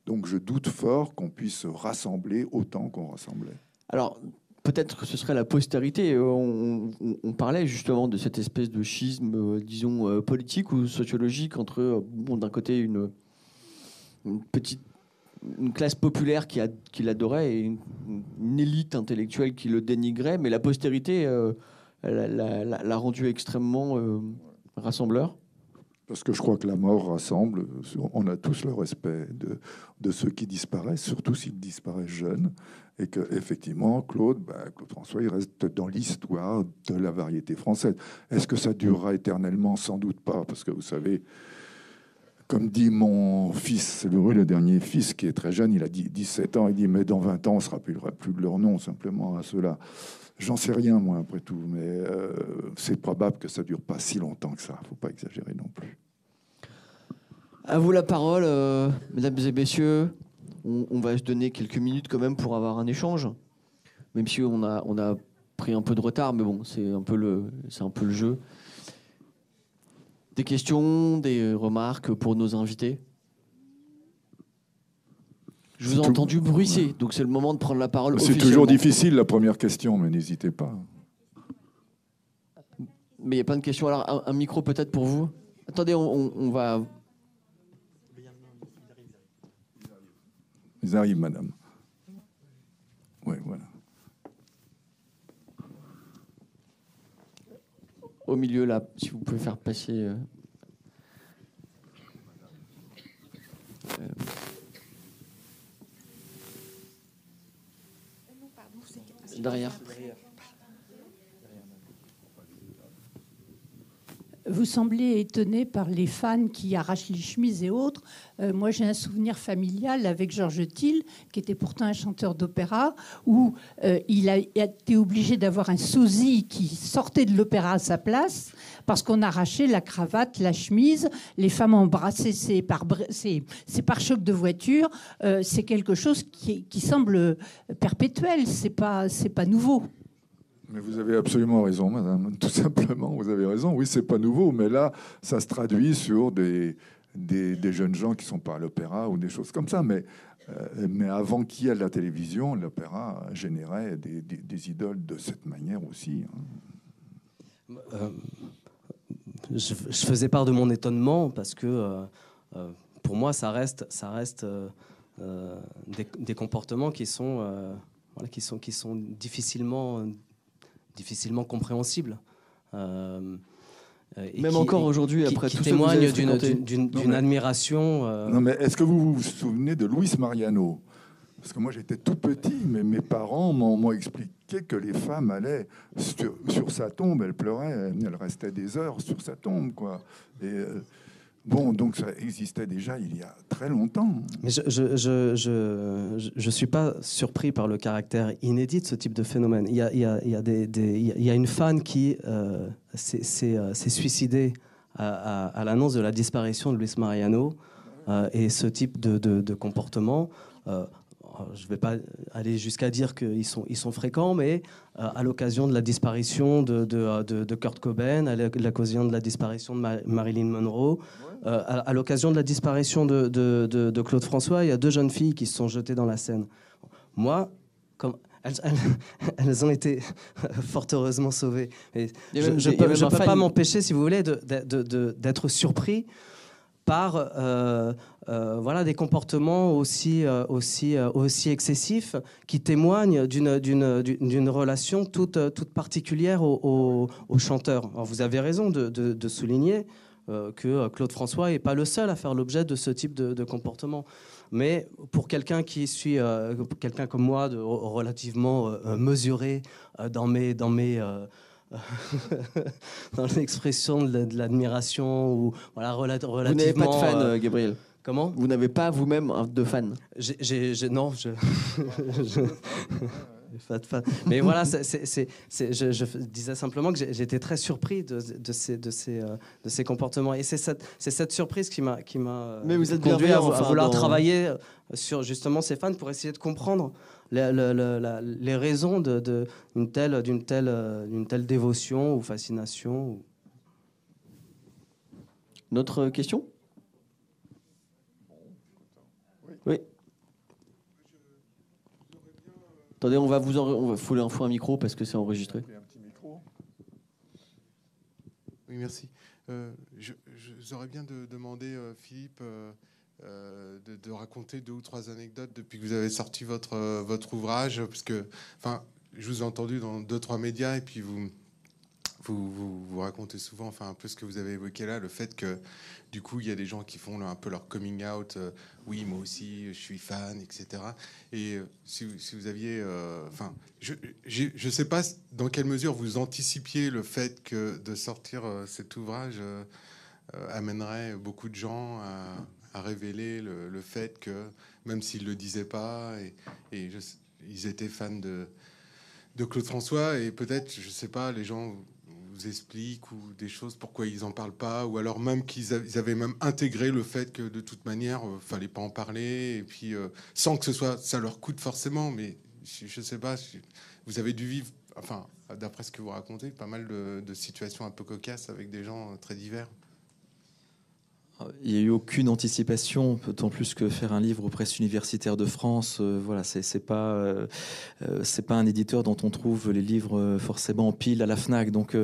Donc, je doute fort qu'on puisse rassembler autant qu'on rassemblait. Alors, peut-être que ce serait la postérité. On parlait justement de cette espèce de schisme, disons, politique ou sociologique entre, d'un côté, une classe populaire qui l'adorait et une élite intellectuelle qui le dénigrait, mais la postérité l'a rendu extrêmement rassembleur. Parce que je crois que la mort rassemble. On a tous le respect de ceux qui disparaissent, surtout s'ils disparaissent jeunes, et que effectivement, Claude François, il reste dans l'histoire de la variété française. Est-ce que ça durera éternellement? Sans doute pas, parce que vous savez, comme dit mon fils, le dernier fils qui est très jeune, il a 17 ans, il dit, mais dans 20 ans, on ne se rappellera plus de leur nom, simplement à ceux-là. J'en sais rien, moi, après tout, mais c'est probable que ça ne dure pas si longtemps que ça. Il ne faut pas exagérer non plus. À vous la parole, mesdames et messieurs. On va se donner quelques minutes quand même pour avoir un échange, même si on a pris un peu de retard, mais bon, c'est un peu le jeu. Des questions, des remarques pour nos invités? Je vous ai entendu bruisser, donc c'est le moment de prendre la parole. C'est toujours difficile la première question, mais n'hésitez pas. Mais il n'y a pas de questions. Alors un micro peut-être pour vous. Attendez, on va... Ils arrivent, madame. Oui, voilà. Au milieu, là, si vous pouvez faire passer... derrière. Vous semblez étonné par les fans qui arrachent les chemises et autres. Moi, j'ai un souvenir familial avec Georges Thill, qui était pourtant un chanteur d'opéra, où il a été obligé d'avoir un sosie qui sortait de l'opéra à sa place, parce qu'on arrachait la cravate, la chemise, les femmes embrassaient ses pare-chocs de voiture. C'est quelque chose qui semble perpétuel, c'est pas nouveau. Mais vous avez absolument raison, madame. Tout simplement, vous avez raison. Oui, c'est pas nouveau, mais là, ça se traduit sur des jeunes gens qui sont pas à l'opéra ou des choses comme ça. Mais avant qu'il y ait la télévision, l'opéra générait des idoles de cette manière aussi. Je faisais part de mon étonnement parce que pour moi, ça reste des comportements qui sont difficilement compréhensible. et Même qui- encore et aujourd'hui, qui- après qui tout ce que vous témoigne avez fréquenté. d'une Non, mais- admiration. Non, mais est-ce que vous vous souvenez de Luis Mariano? Parce que moi, j'étais tout petit, mais mes parents m'ont expliqué que les femmes allaient sur sa tombe, elles pleuraient, elles restaient des heures sur sa tombe, quoi. Et bon, donc ça existait déjà il y a très longtemps. Mais je suis pas surpris par le caractère inédit de ce type de phénomène. Il y a une fan qui s'est suicidée à l'annonce de la disparition de Luis Mariano, et ce type de comportement. Je ne vais pas aller jusqu'à dire qu'ils sont fréquents, mais à l'occasion de la disparition de Kurt Cobain, à l'occasion de la disparition de Marilyn Monroe, à l'occasion de la disparition de Claude François, il y a 2 jeunes filles qui se sont jetées dans la Seine. Moi, comme elles ont été fort heureusement sauvées. Et je ne peux pas m'empêcher, si vous voulez, d'être surpris par voilà, des comportements aussi excessifs qui témoignent d'une relation toute particulière au chanteur. Alors vous avez raison de souligner que Claude François n'est pas le seul à faire l'objet de ce type de comportement. Mais pour quelqu'un quelqu'un comme moi, relativement mesuré dans dans l'expression de l'admiration, ou voilà, relativement. Vous n'avez pas de fan, Gabriel? Comment? Vous n'avez pas vous-même de fan? Non, pas de fan. Mais voilà, je disais simplement que j'étais très surpris de ces comportements. Et c'est cette surprise qui m'a Mais vous êtes conduit bienveillant, à vouloir travailler sur justement ces fans pour essayer de comprendre les raisons d'une telle dévotion ou fascination. Notre question? Oui. Attendez, on va fouler un micro parce que c'est enregistré. Oui, merci. J'aurais bien demandé, Philippe, de raconter 2 ou 3 anecdotes depuis que vous avez sorti votre ouvrage, parce que, enfin, je vous ai entendu dans 2-3 médias, et puis vous racontez souvent, enfin, un peu ce que vous avez évoqué là, le fait que du coup il y a des gens qui font un peu leur coming out, oui, moi aussi je suis fan, etc. Et si vous aviez, enfin, je sais pas dans quelle mesure vous anticipiez le fait que de sortir cet ouvrage amènerait beaucoup de gens à révéler le fait que, même s'ils le disaient pas, ils étaient fans de Claude François, et peut-être, je sais pas, les gens vous expliquent ou des choses pourquoi ils en parlent pas, ou alors même qu'ils avaient même intégré le fait que de toute manière fallait pas en parler, et puis sans que ça leur coûte forcément, mais je sais pas, vous avez dû vivre, enfin d'après ce que vous racontez, pas mal de situations un peu cocasses avec des gens très divers. Il n'y a eu aucune anticipation, d'autant plus que faire un livre aux presses universitaires de France, voilà, c'est pas un éditeur dont on trouve les livres forcément en pile à la Fnac. Donc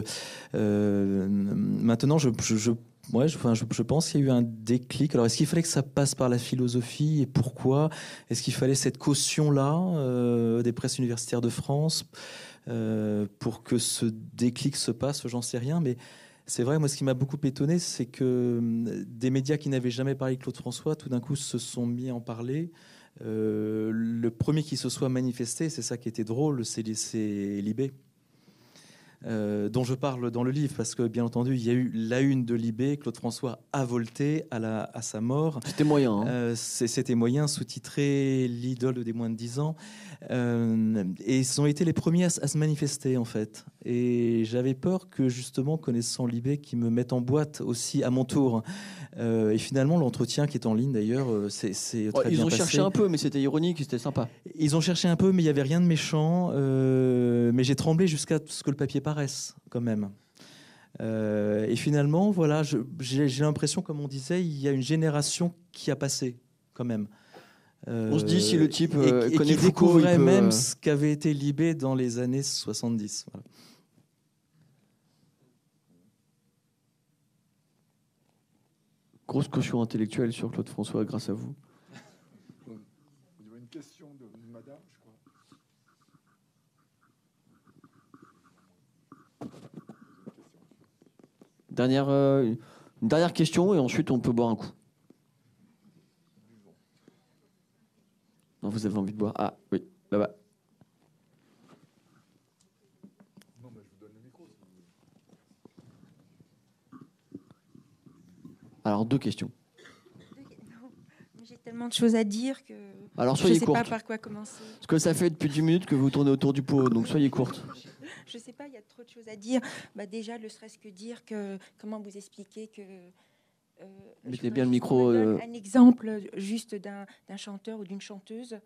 maintenant, je pense qu'il y a eu un déclic. Alors, est-ce qu'il fallait que ça passe par la philosophie, et pourquoi? Est-ce qu'il fallait cette caution-là des presses universitaires de France pour que ce déclic se passe? J'en sais rien, mais c'est vrai, moi, ce qui m'a beaucoup étonné, c'est que des médias qui n'avaient jamais parlé de Claude François, tout d'un coup, se sont mis à en parler. Le premier qui se soit manifesté, c'est ça qui était drôle, c'est Libé, dont je parle dans le livre, parce que, bien entendu, il y a eu la une de Libé, Claude François a volté à sa mort. C'était moyen. C'était moyen, sous-titré « L'idole des moins de 10 ans ». Et ils ont été les premiers à se manifester, en fait. Et j'avais peur que, justement, connaissant Libé, qui me mette en boîte aussi à mon tour. Et finalement, l'entretien qui est en ligne, d'ailleurs, c'est très bien passé. Ils ont cherché un peu, mais c'était ironique, c'était sympa. Ils ont cherché un peu, mais il n'y avait rien de méchant. Mais j'ai tremblé jusqu'à ce que le papier paraisse, quand même. Et finalement, voilà, j'ai l'impression, comme on disait, il y a une génération qui a passé, quand même. On se dit, si le type et connaît qui Foucault, découvrait même ce qu'avait été Libé dans les années 70. Voilà. Grosse caution intellectuelle sur Claude François, grâce à vous. Vous avez une question de madame, je crois. Une dernière question et ensuite on peut boire un coup. Non, vous avez envie de boire? Ah oui, là-bas. Alors, 2 questions. J'ai tellement de choses à dire que Alors, je soyez ne sais courte. pas par quoi commencer. Parce que ça fait depuis 10 minutes que vous tournez autour du pot, donc soyez courte. Je ne sais pas, il y a trop de choses à dire. Déjà, ne serait-ce que dire que... Comment vous expliquer que... Mettez bien le micro. Un exemple juste d'un chanteur ou d'une chanteuse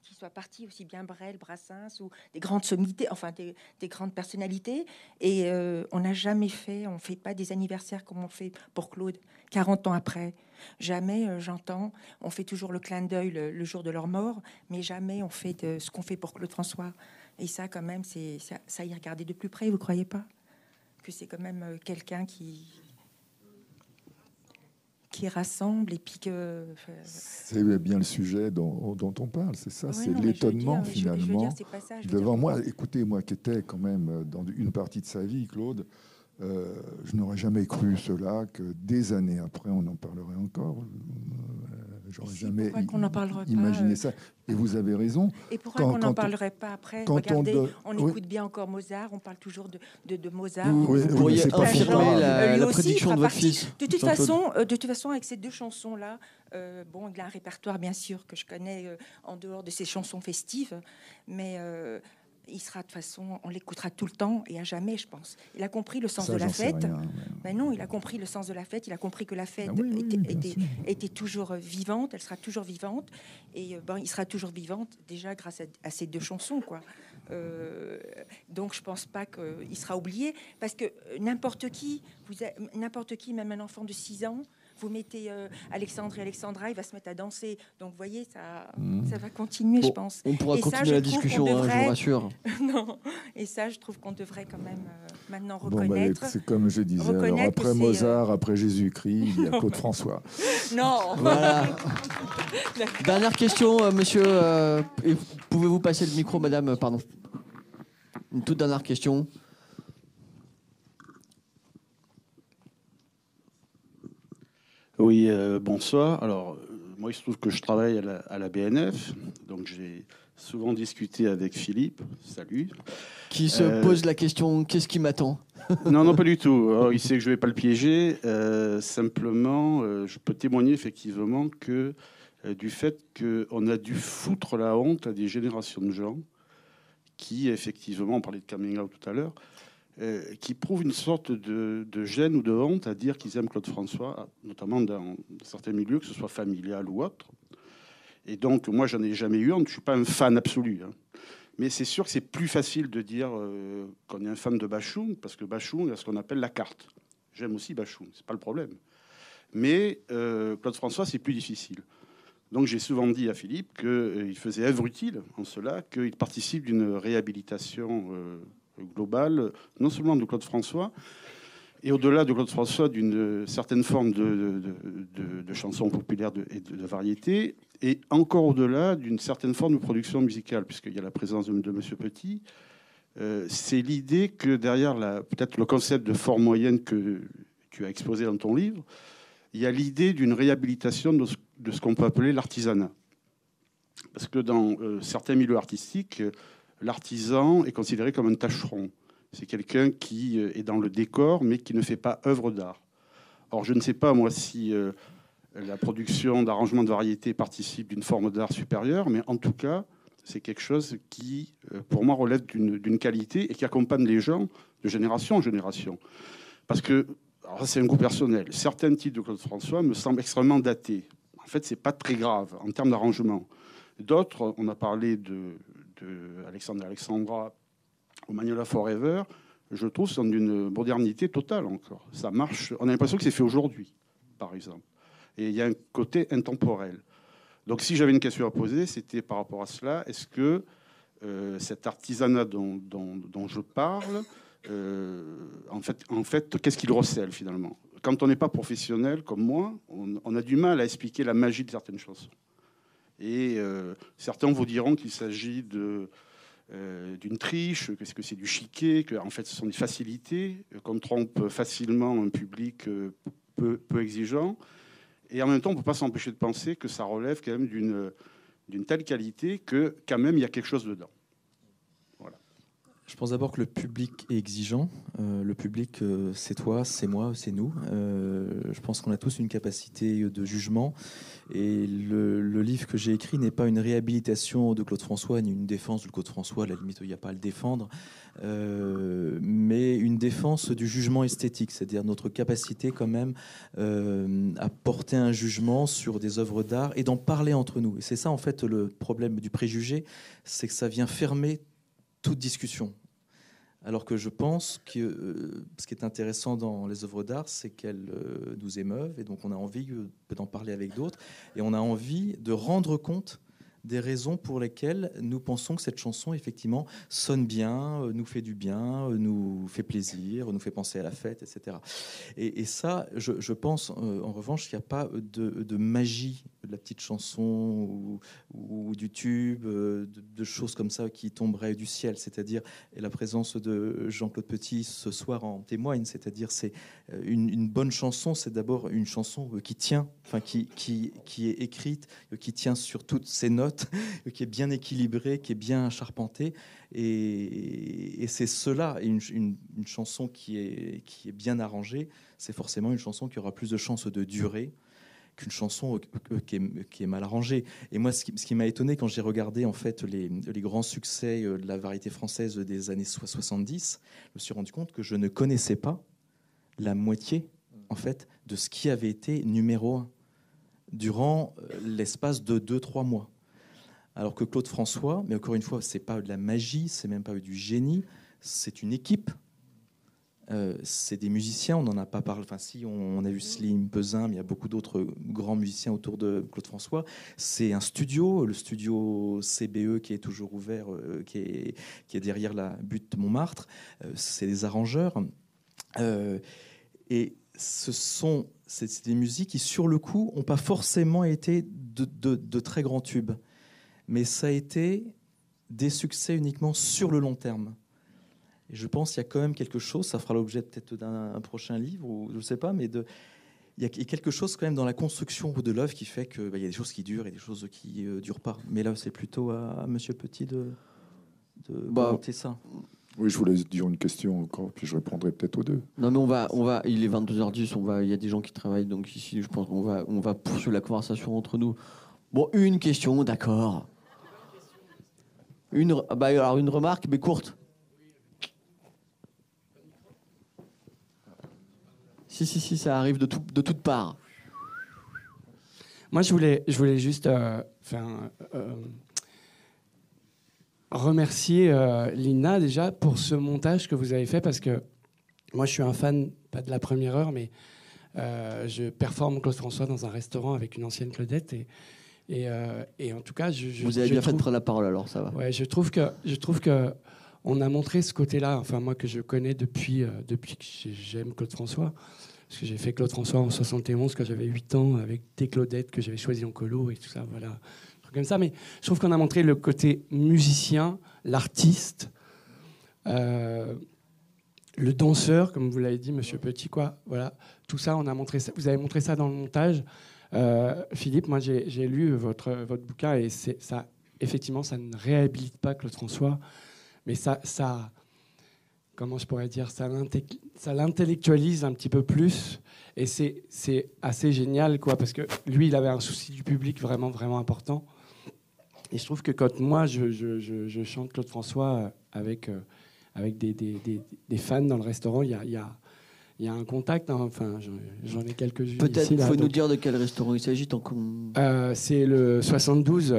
qui soit parti, aussi bien Brel, Brassens ou des grandes sommités, enfin des grandes personnalités. Et on n'a jamais fait, on ne fait pas des anniversaires comme on fait pour Claude, 40 ans après. Jamais, j'entends, on fait toujours le clin d'œil le jour de leur mort, mais jamais on fait ce qu'on fait pour Claude François. Et ça, quand même, ça y regarder de plus près, vous croyez pas? Que c'est quand même quelqu'un qui rassemble et puis que... C'est bien le sujet dont on parle, c'est ça, c'est non, l'étonnement je veux finalement. dire, c'est pas ça, je veux Devant dire, moi, écoutez, moi qui étais quand même dans une partie de sa vie, Claude, je n'aurais jamais cru cela, que des années après, on en parlerait encore. J'aurais jamais imaginé ça. Et vous avez raison. Et pourquoi qu'on n'en parlerait pas après? Regardez, on écoute bien encore Mozart, on parle toujours de Mozart. Vous pourriez infirmer la prédiction de votre fils. De toute façon, avec ces 2 chansons-là, bon, il a un répertoire, bien sûr, que je connais en dehors de ces chansons festives, mais... il sera de toute façon, on l'écoutera tout le temps et à jamais, je pense. Il a compris le sens de la fête. Ben non, il a compris le sens de la fête. Il a compris que la fête était toujours vivante. Elle sera toujours vivante. Et il sera toujours vivante déjà grâce à ces 2 chansons, quoi. Donc je pense pas qu'il sera oublié parce que n'importe qui, même un enfant de 6 ans. Vous mettez Alexandre et Alexandra, il va se mettre à danser. Donc, vous voyez, ça va continuer, je pense. On pourra continuer la discussion, je vous rassure. Non. Et ça, je trouve qu'on devrait quand même maintenant Bon, reconnaître. c'est comme je disais, alors, après Mozart, après Jésus-Christ, il y a Claude François. Non. Voilà. Dernière question, monsieur. Pouvez-vous passer le micro, madame? Pardon. Une toute dernière question. Oui, bonsoir. Alors, moi, il se trouve que je travaille à la BNF, donc j'ai souvent discuté avec Philippe. Salut. Qui se pose la question, qu'est-ce qui m'attend? Non, pas du tout. Alors, il sait que je ne vais pas le piéger. Simplement, je peux témoigner effectivement que du fait qu'on a dû foutre la honte à des générations de gens qui, effectivement, on parlait de coming out tout à l'heure, qui prouvent une sorte de gêne ou de honte à dire qu'ils aiment Claude François, notamment dans certains milieux, que ce soit familial ou autre. Et donc, moi, j'en ai jamais eu honte. Je ne suis pas un fan absolu. Hein. Mais c'est sûr que c'est plus facile de dire qu'on est un fan de Bachung, parce que Bachung a ce qu'on appelle la carte. J'aime aussi Bachung, c'est pas le problème. Mais Claude François, c'est plus difficile. Donc, j'ai souvent dit à Philippe qu'il faisait œuvre utile en cela, qu'il participe d'une réhabilitation globale, non seulement de Claude François, et au-delà de Claude François, d'une certaine forme de chansons populaires et de variété, et encore au-delà d'une certaine forme de production musicale, puisqu'il y a la présence de Monsieur Petit. C'est l'idée que derrière peut-être le concept de forme moyenne que tu as exposé dans ton livre, il y a l'idée d'une réhabilitation de ce qu'on peut appeler l'artisanat. Parce que dans certains milieux artistiques, l'artisan est considéré comme un tâcheron. C'est quelqu'un qui est dans le décor, mais qui ne fait pas œuvre d'art. Or, je ne sais pas, moi, si la production d'arrangements de variété participe d'une forme d'art supérieure, mais en tout cas, c'est quelque chose qui, pour moi, relève d'une qualité et qui accompagne les gens de génération en génération. Parce que, alors c'est un goût personnel, certains titres de Claude François me semblent extrêmement datés. En fait, c'est pas très grave en termes d'arrangement. D'autres, on a parlé de Alexandre et Alexandra au Magnolia Forever, je trouve sont d'une modernité totale encore. Ça marche, on a l'impression que c'est fait aujourd'hui, par exemple. Et il y a un côté intemporel. Donc si j'avais une question à poser, c'était par rapport à cela. Est-ce que cet artisanat dont je parle, en fait qu'est-ce qu'il recèle finalement? Quand on n'est pas professionnel comme moi, on a du mal à expliquer la magie de certaines chansons. Et certains vous diront qu'il s'agit d'une triche, qu'est-ce que c'est du chiquet, que en fait ce sont des facilités, qu'on trompe facilement un public peu exigeant. Et en même temps, on ne peut pas s'empêcher de penser que ça relève quand même d'une telle qualité que quand même il y a quelque chose dedans. Voilà. Je pense d'abord que le public est exigeant. Le public, c'est toi, c'est moi, c'est nous. Je pense qu'on a tous une capacité de jugement. Et le livre que j'ai écrit n'est pas une réhabilitation de Claude François, ni une défense de Claude François. À la limite, il n'y a pas à le défendre. Mais une défense du jugement esthétique, c'est-à-dire notre capacité quand même à porter un jugement sur des œuvres d'art et d'en parler entre nous. Et c'est ça, en fait, le problème du préjugé, c'est que ça vient fermer toute discussion. Alors que je pense que ce qui est intéressant dans les œuvres d'art, c'est qu'elles nous émeuvent, et donc on a envie d'en parler avec d'autres, et on a envie de rendre compte des raisons pour lesquelles nous pensons que cette chanson, effectivement, sonne bien, nous fait du bien, nous fait plaisir, nous fait penser à la fête, etc. Et ça, je pense, en revanche, qu'il n'y a pas de magie de la petite chanson ou du tube, de choses comme ça qui tomberaient du ciel. C'est-à-dire, et la présence de Jean-Claude Petit ce soir en témoigne, c'est-à-dire c'est une bonne chanson, c'est d'abord une chanson qui tient, enfin qui est écrite, qui tient sur toutes ses notes, qui est bien équilibrée, qui est bien charpentée, et c'est cela, une chanson qui est bien arrangée, c'est forcément une chanson qui aura plus de chances de durer qu'une chanson qui est mal arrangée. Et moi, ce qui m'a étonné quand j'ai regardé en fait les grands succès de la variété française des années 70, je me suis rendu compte que je ne connaissais pas la moitié en fait de ce qui avait été numéro 1 durant l'espace de 2-3 mois. Alors que Claude François, mais encore une fois, c'est pas de la magie, c'est même pas du génie, c'est une équipe. C'est des musiciens, on n'en a pas parlé. Enfin, si, on a vu Slim, Pesin, mais il y a beaucoup d'autres grands musiciens autour de Claude François. C'est un studio, le studio CBE qui est toujours ouvert, qui est derrière la butte Montmartre. C'est des arrangeurs. Et c'est des musiques qui, sur le coup, n'ont pas forcément été de très grands tubes. Mais ça a été des succès uniquement sur le long terme. Et je pense qu'il y a quand même quelque chose, ça fera l'objet peut-être d'un prochain livre, ou je ne sais pas, mais il y a quelque chose quand même dans la construction de l'œuvre qui fait qu'il y a des choses qui durent et des choses qui ne durent pas. Mais là, c'est plutôt à Monsieur Petit de commenter ça. Oui, je voulais dire une question encore, puis je répondrai peut-être aux deux. Non, mais on va, il est 22h10, il y a des gens qui travaillent, donc ici, je pense qu'on va poursuivre la conversation entre nous. Bon, une question, d'accord. Alors une remarque, mais courte. Si, ça arrive de toutes parts. Moi, je voulais juste remercier Lina déjà pour ce montage que vous avez fait, parce que moi, je suis un fan, pas de la première heure, mais je performe Claude François dans un restaurant avec une ancienne Claudette, et en tout cas, vous avez bien fait de prendre la parole, alors ça va. Ouais, je trouve que on a montré ce côté-là, enfin moi que je connais depuis que j'aime Claude François. Parce que j'ai fait Claude François en 71 quand j'avais 8 ans, avec des Claudettes que j'avais choisies en colo et tout ça, voilà, un truc comme ça. Mais je trouve qu'on a montré le côté musicien, l'artiste, le danseur, comme vous l'avez dit, Monsieur Petit, quoi. Voilà, tout ça, on a montré ça. Vous avez montré ça dans le montage. Philippe, moi j'ai lu votre bouquin, et ça, effectivement, ça ne réhabilite pas Claude François, mais ça comment je pourrais dire, ça l'intellectualise un petit peu plus, et c'est assez génial, quoi, parce que lui, il avait un souci du public vraiment, vraiment important. Et je trouve que quand moi, je chante Claude François avec des fans dans le restaurant, il y a un contact, hein. Enfin, j'en ai quelques-unes. Peut-être il faut nous dire de quel restaurant il s'agit. C'est le 72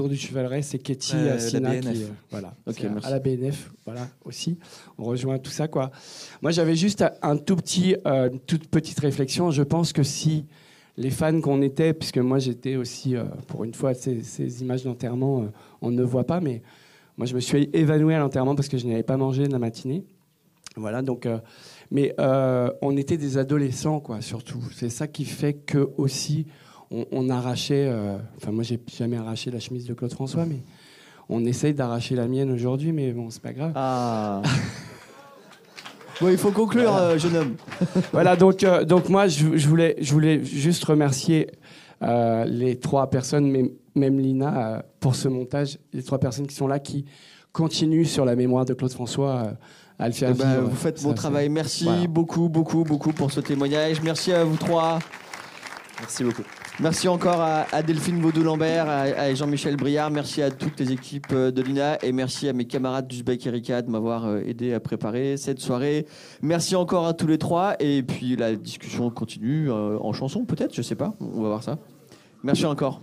rue du Chevaleret, c'est Ketty Sina, la BNF. Voilà, okay, à la BNF, voilà, aussi. On rejoint tout ça, quoi. Moi, j'avais juste une toute petite réflexion. Je pense que si les fans qu'on était, puisque moi j'étais aussi, pour une fois, ces images d'enterrement, on ne voit pas, mais moi je me suis évanoui à l'enterrement parce que je n'avais pas mangé de la matinée. Voilà, donc... mais on était des adolescents, quoi, surtout. C'est ça qui fait que aussi on arrachait. Enfin, moi, j'ai jamais arraché la chemise de Claude François, mais On essaye d'arracher la mienne aujourd'hui, mais bon, c'est pas grave. Ah. Bon, il faut conclure, jeune homme. Voilà, donc moi, je voulais juste remercier les 3 personnes, même Lina, pour ce montage. Les 3 personnes qui sont là, qui continuent sur la mémoire de Claude François à le faire vivre. Vous faites bon travail. Merci voilà. beaucoup pour ce témoignage. Merci à vous 3. Merci beaucoup. Merci encore à Delphine Vaudou-Lambert, à Jean-Michel Briard. Merci à toutes les équipes de l'INA et merci à mes camarades d'Uzbek Erika de m'avoir aidé à préparer cette soirée. Merci encore à tous les 3 et puis la discussion continue en chanson peut-être, je sais pas, on va voir ça. Merci encore.